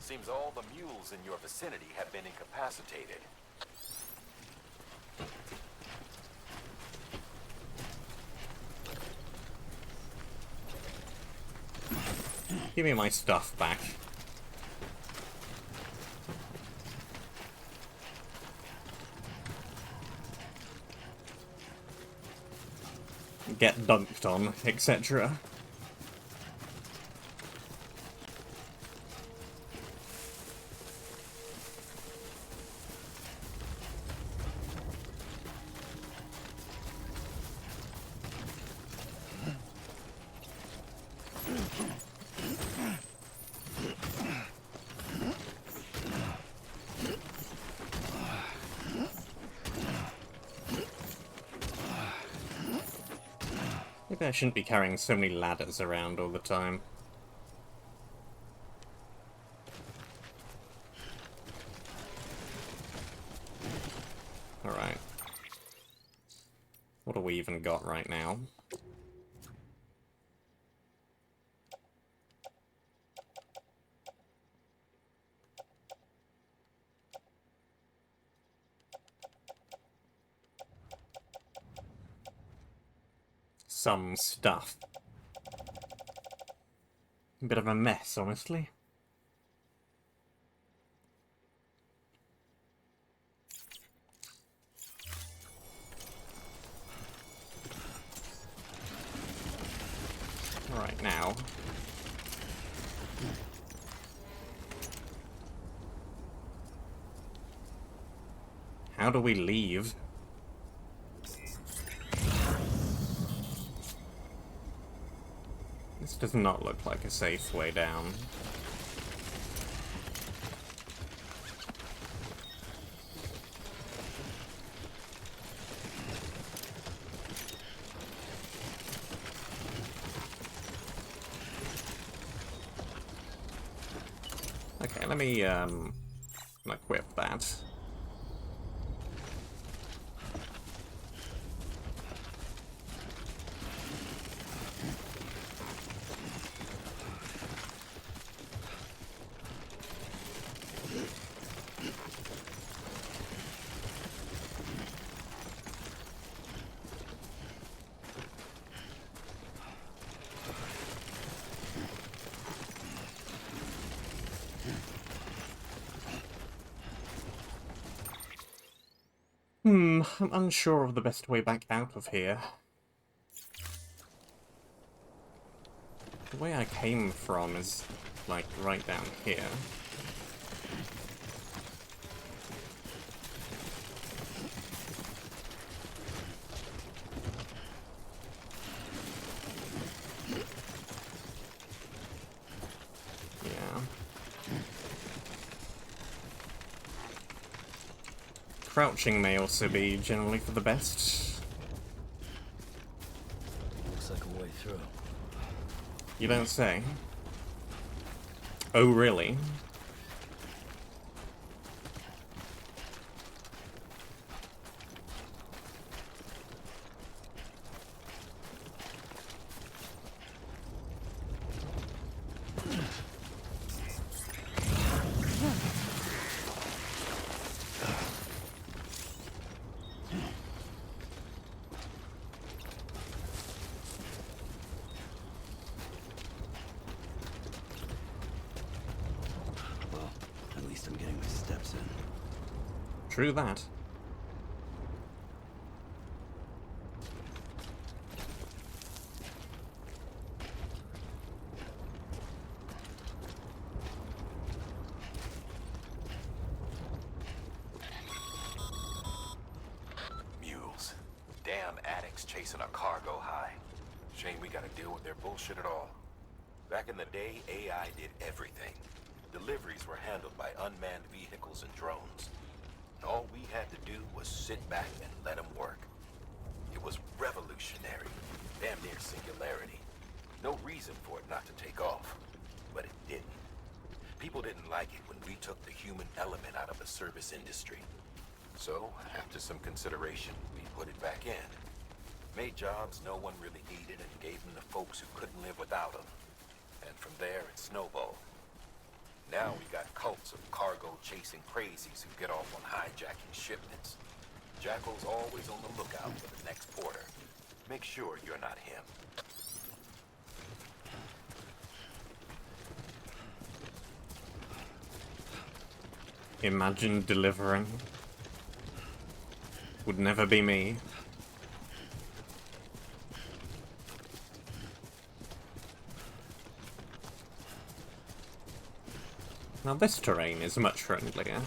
Seems all the mules in your vicinity have been incapacitated. Give me my stuff back. Get dunked on, etc. Maybe I shouldn't be carrying so many ladders around all the time. Alright. What do we even got right now? Some stuff. A bit of a mess, honestly. Right now. How do we leave? This does not look like a safe way down. Okay, let me equip that. I'm unsure of the best way back out of here. The way I came from is, like, right down here. Yeah. Crouching may also be generally for the best. Looks like a way through. You don't say. Oh, really? True that. Mules. Damn addicts chasing a cargo high. Shame we gotta deal with their bullshit at all. Back in the day, AI did everything. Deliveries were handled by unmanned vehicles and drones. All we had to do was sit back and let them work. It was revolutionary, damn near singularity. No reason for it not to take off, but it didn't. People didn't like it when we took the human element out of the service industry. So, after some consideration, we put it back in. Made jobs no one really needed and gave them to folks who couldn't live without them. And from there, it snowballed. Now we got cults of cargo-chasing crazies who get off on hijacking shipments. Jackal's always on the lookout for the next porter. Make sure you're not him. Imagine delivering. Would never be me. Now this terrain is much friendlier.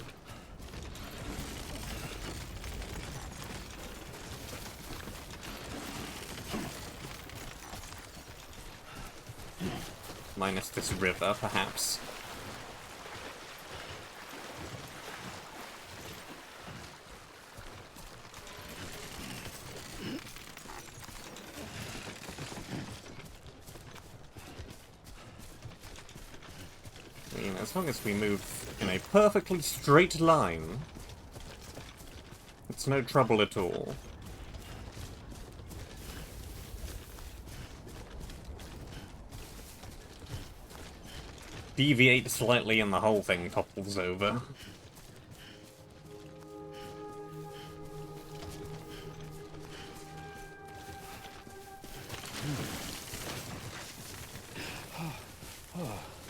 Minus this river, perhaps. I mean, as long as we move in a perfectly straight line, it's no trouble at all. Deviate slightly and the whole thing topples over.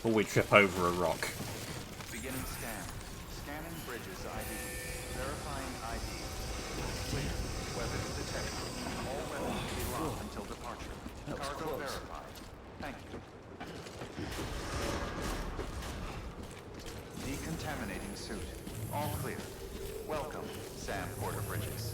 Or we trip over a rock. Beginning scan. Scanning bridges ID. Verifying ID. Clear. Weapons detected. All weapons will be locked until departure. Cargo verified. Thank you. Decontaminating suit. All clear. Welcome, Sam Porter Bridges.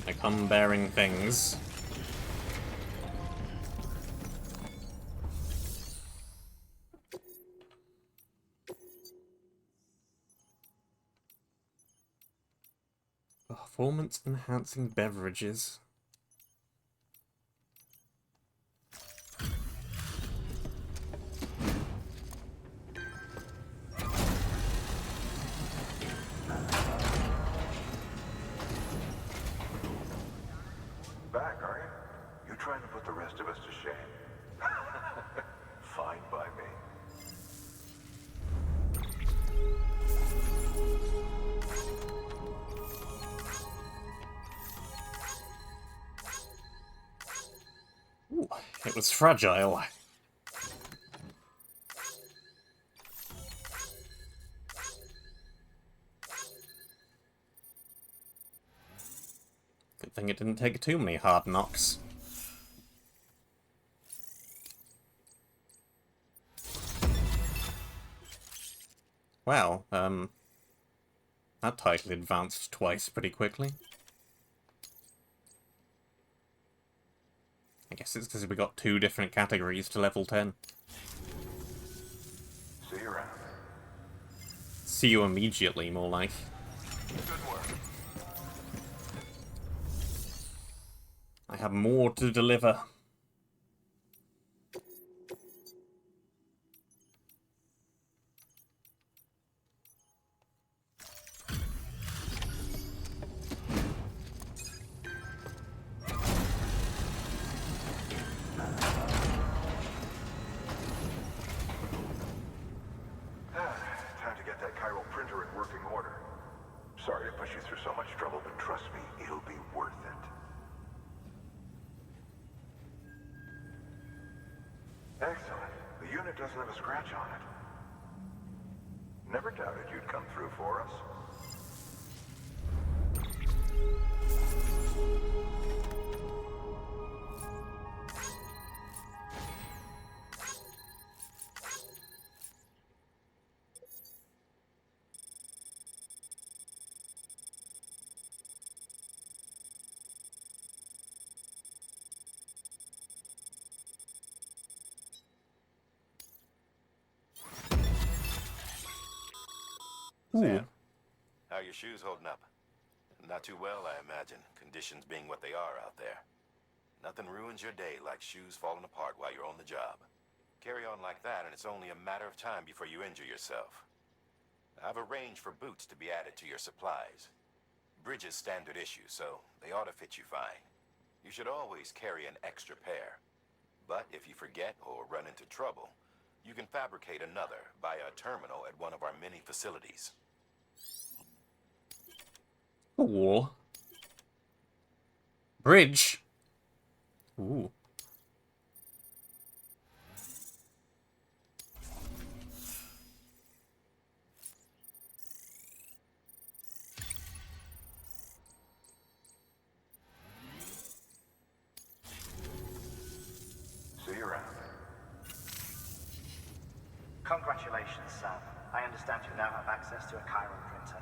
I come bearing things. Performance-enhancing beverages. Back, are you? You trying to put the rest of us to shame? Fine by me. Ooh, it was fragile. Good thing it didn't take too many hard knocks. Wow, that title advanced twice pretty quickly. I guess it's because we got 2 different categories to level 10. See you around. See you immediately, more like. Good work. I have more to deliver. Time to get that chiral printer in working order. Sorry to push you through so much trouble, but trust me, it'll be worth it. Excellent. The unit doesn't have a scratch on it. Never doubted you'd come through for us. Sam, how are your shoes holding up? Not too well, I imagine, conditions being what they are out there. Nothing ruins your day like shoes falling apart while you're on the job. Carry on like that and it's only a matter of time before you injure yourself. I've arranged for boots to be added to your supplies. Bridges standard issue, so they ought to fit you fine. You should always carry an extra pair. But if you forget or run into trouble, you can fabricate another via a terminal at one of our many facilities. Ooh. Bridge. Ooh. Congratulations, Sam. I understand you now have access to a chiral printer.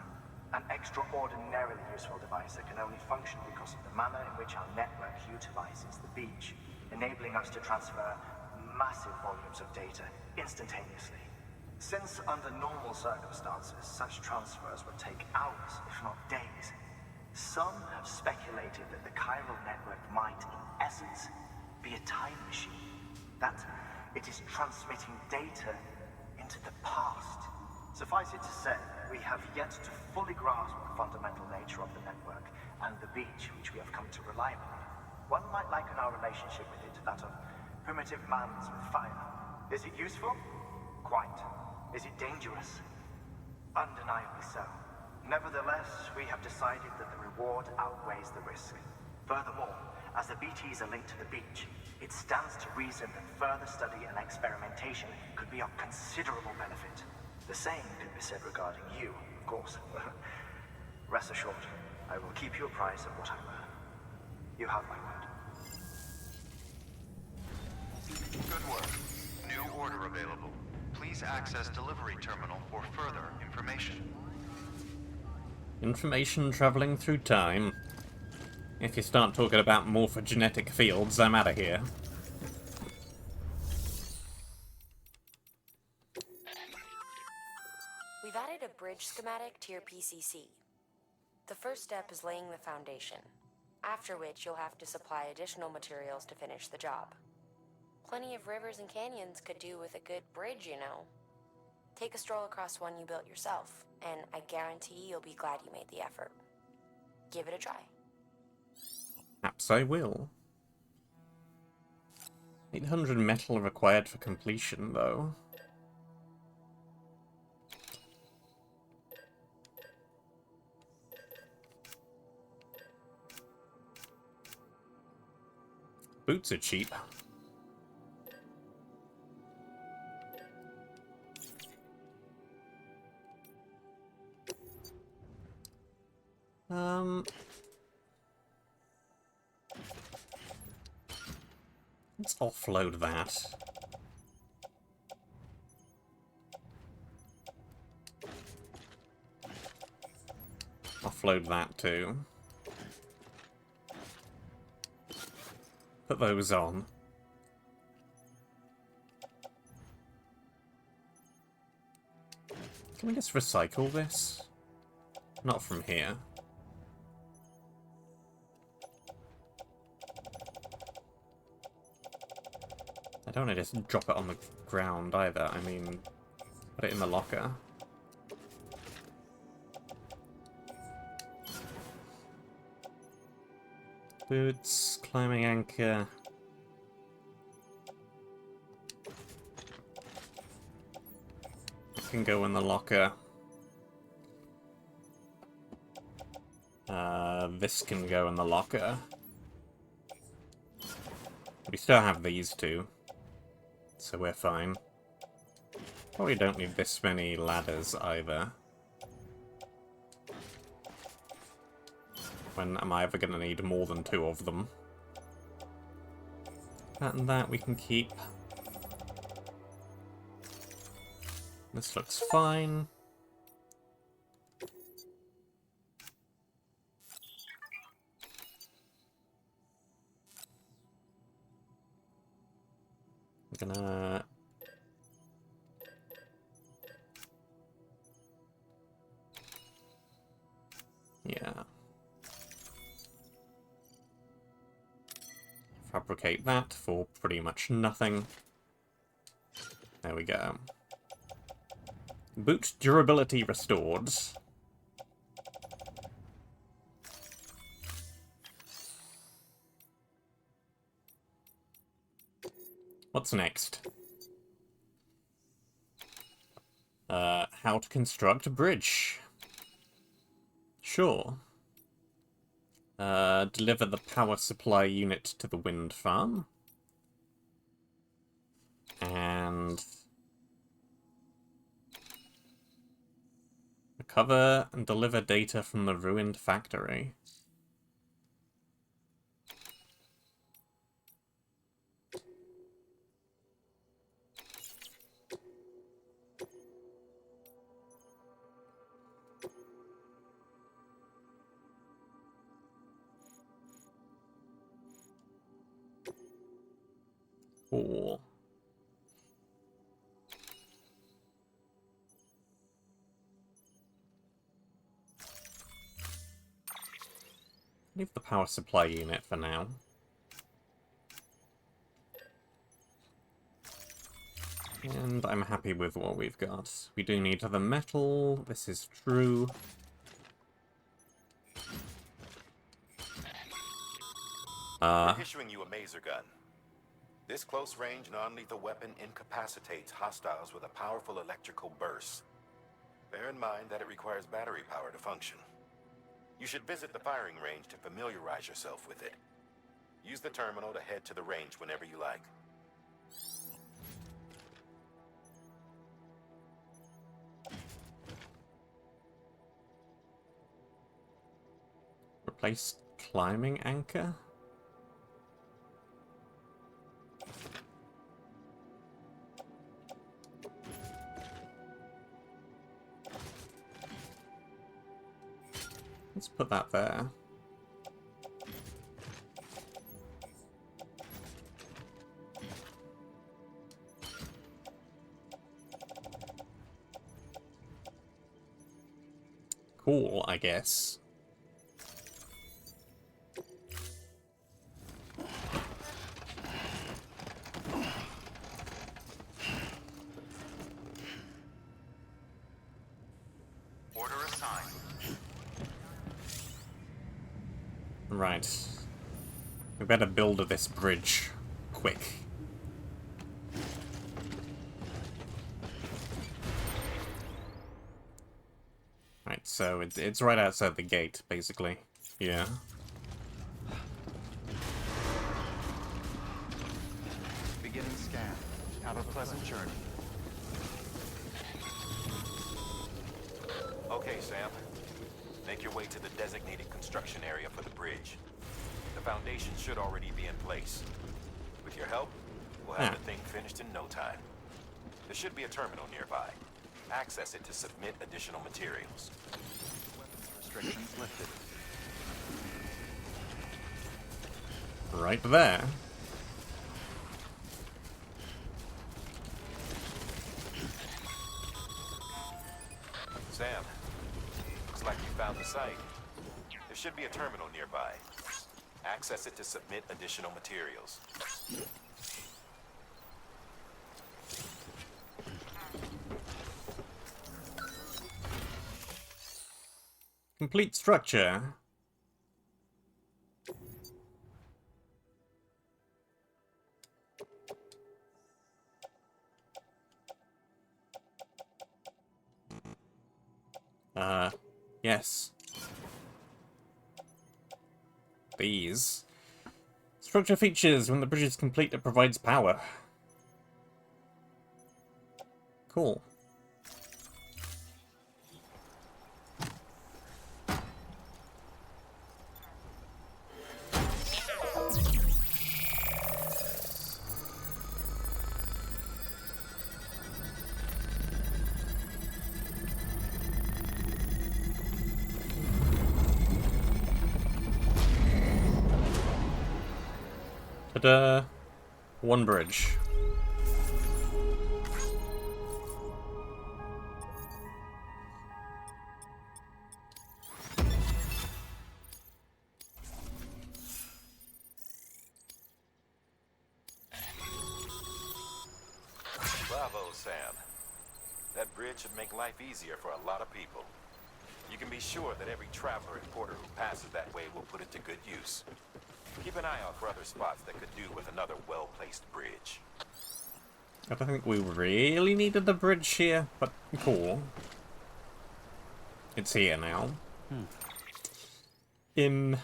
An extraordinarily useful device that can only function because of the manner in which our network utilizes the beach, enabling us to transfer massive volumes of data instantaneously. Since under normal circumstances, such transfers would take hours, if not days, some have speculated that the chiral network might, in essence, be a time machine. That it is transmitting data into the past. Suffice it to say, we have yet to fully grasp the fundamental nature of the network and the beach which we have come to rely upon. One might liken our relationship with it to that of primitive mans with fire. Is it useful? Quite. Is it dangerous? Undeniably so. Nevertheless, we have decided that the reward outweighs the risk. Furthermore, as the BTs are linked to the beach, it stands to reason that further study and experimentation could be of considerable benefit. The same could be said regarding you, of course. Rest assured, I will keep you apprised of what I learn. You have my word. Good work. New order available. Please access delivery terminal for further information. Information travelling through time. If you start talking about morphogenetic fields, I'm out of here. We've added a bridge schematic to your PCC. The first step is laying the foundation, after which you'll have to supply additional materials to finish the job. Plenty of rivers and canyons could do with a good bridge, you know. Take a stroll across one you built yourself, and I guarantee you'll be glad you made the effort. Give it a try. Perhaps I will. 800 metal required for completion, though. Boots are cheap. Let's offload that. Offload that too. Put those on. Can we just recycle this? Not from here. I don't want to just drop it on the ground either. I mean, put it in the locker. Boots, climbing anchor. It can go in the locker. This can go in the locker. We still have these two, so we're fine. Probably don't need this many ladders either. When am I ever going to need more than 2 of them? That and that we can keep. This looks fine. I'm gonna... yeah. Fabricate that for pretty much nothing. There we go. Boot durability restored. What's next? How to construct a bridge. Sure. Deliver the power supply unit to the wind farm. And recover and deliver data from the ruined factory. Cool. Leave the power supply unit for now. And I'm happy with what we've got. We do need the metal, this is true. We're issuing you a maser gun. This close-range, non-lethal weapon incapacitates hostiles with a powerful electrical burst. Bear in mind that it requires battery power to function. You should visit the firing range to familiarize yourself with it. Use the terminal to head to the range whenever you like. Replace climbing anchor? Let's put that there. Cool, I guess. Order assigned. Right. We better build this bridge quick. Right, so it's right outside the gate, basically. Yeah. Beginning scan. Have a pleasant journey. Okay, Sam. Make your way to the designated construction area for the bridge. The foundation should already be in place. With your help, we'll have the thing finished in no time. There should be a terminal nearby. Access it to submit additional materials. Weapons restrictions lifted. Right there. Sam, looks like you found the site. There should be a terminal nearby. Access it to submit additional materials. Complete structure. Yes. These. Structure features. When the bridge is complete, it provides power. Cool. Ta-da! One bridge. Bravo, Sam. That bridge should make life easier for a lot of people. You can be sure that every traveler and porter who passes that way will put it to good use. Keep an eye out for other spots that could do with another well-placed bridge. I don't think we really needed the bridge here, but cool. It's here now. The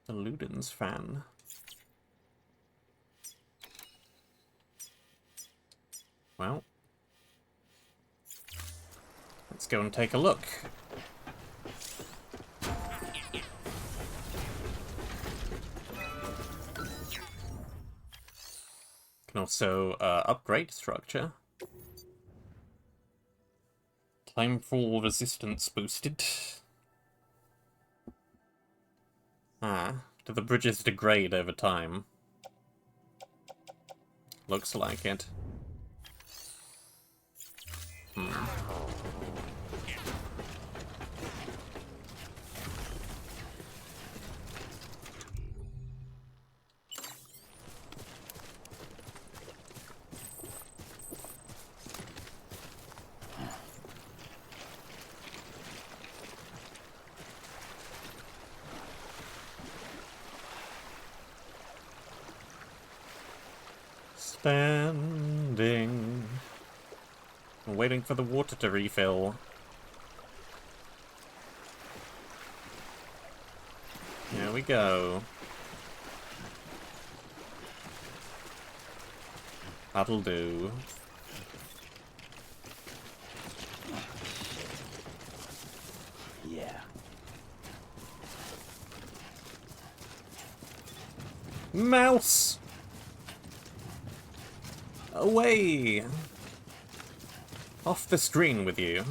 Luden's fan. Well, let's go and take a look. Can also upgrade structure. Timefall resistance boosted. Ah, do the bridges degrade over time? Looks like it. Standing. I'm waiting for the water to refill. Here we go. That'll do. Yeah. Mouse! Away! Off the screen with you.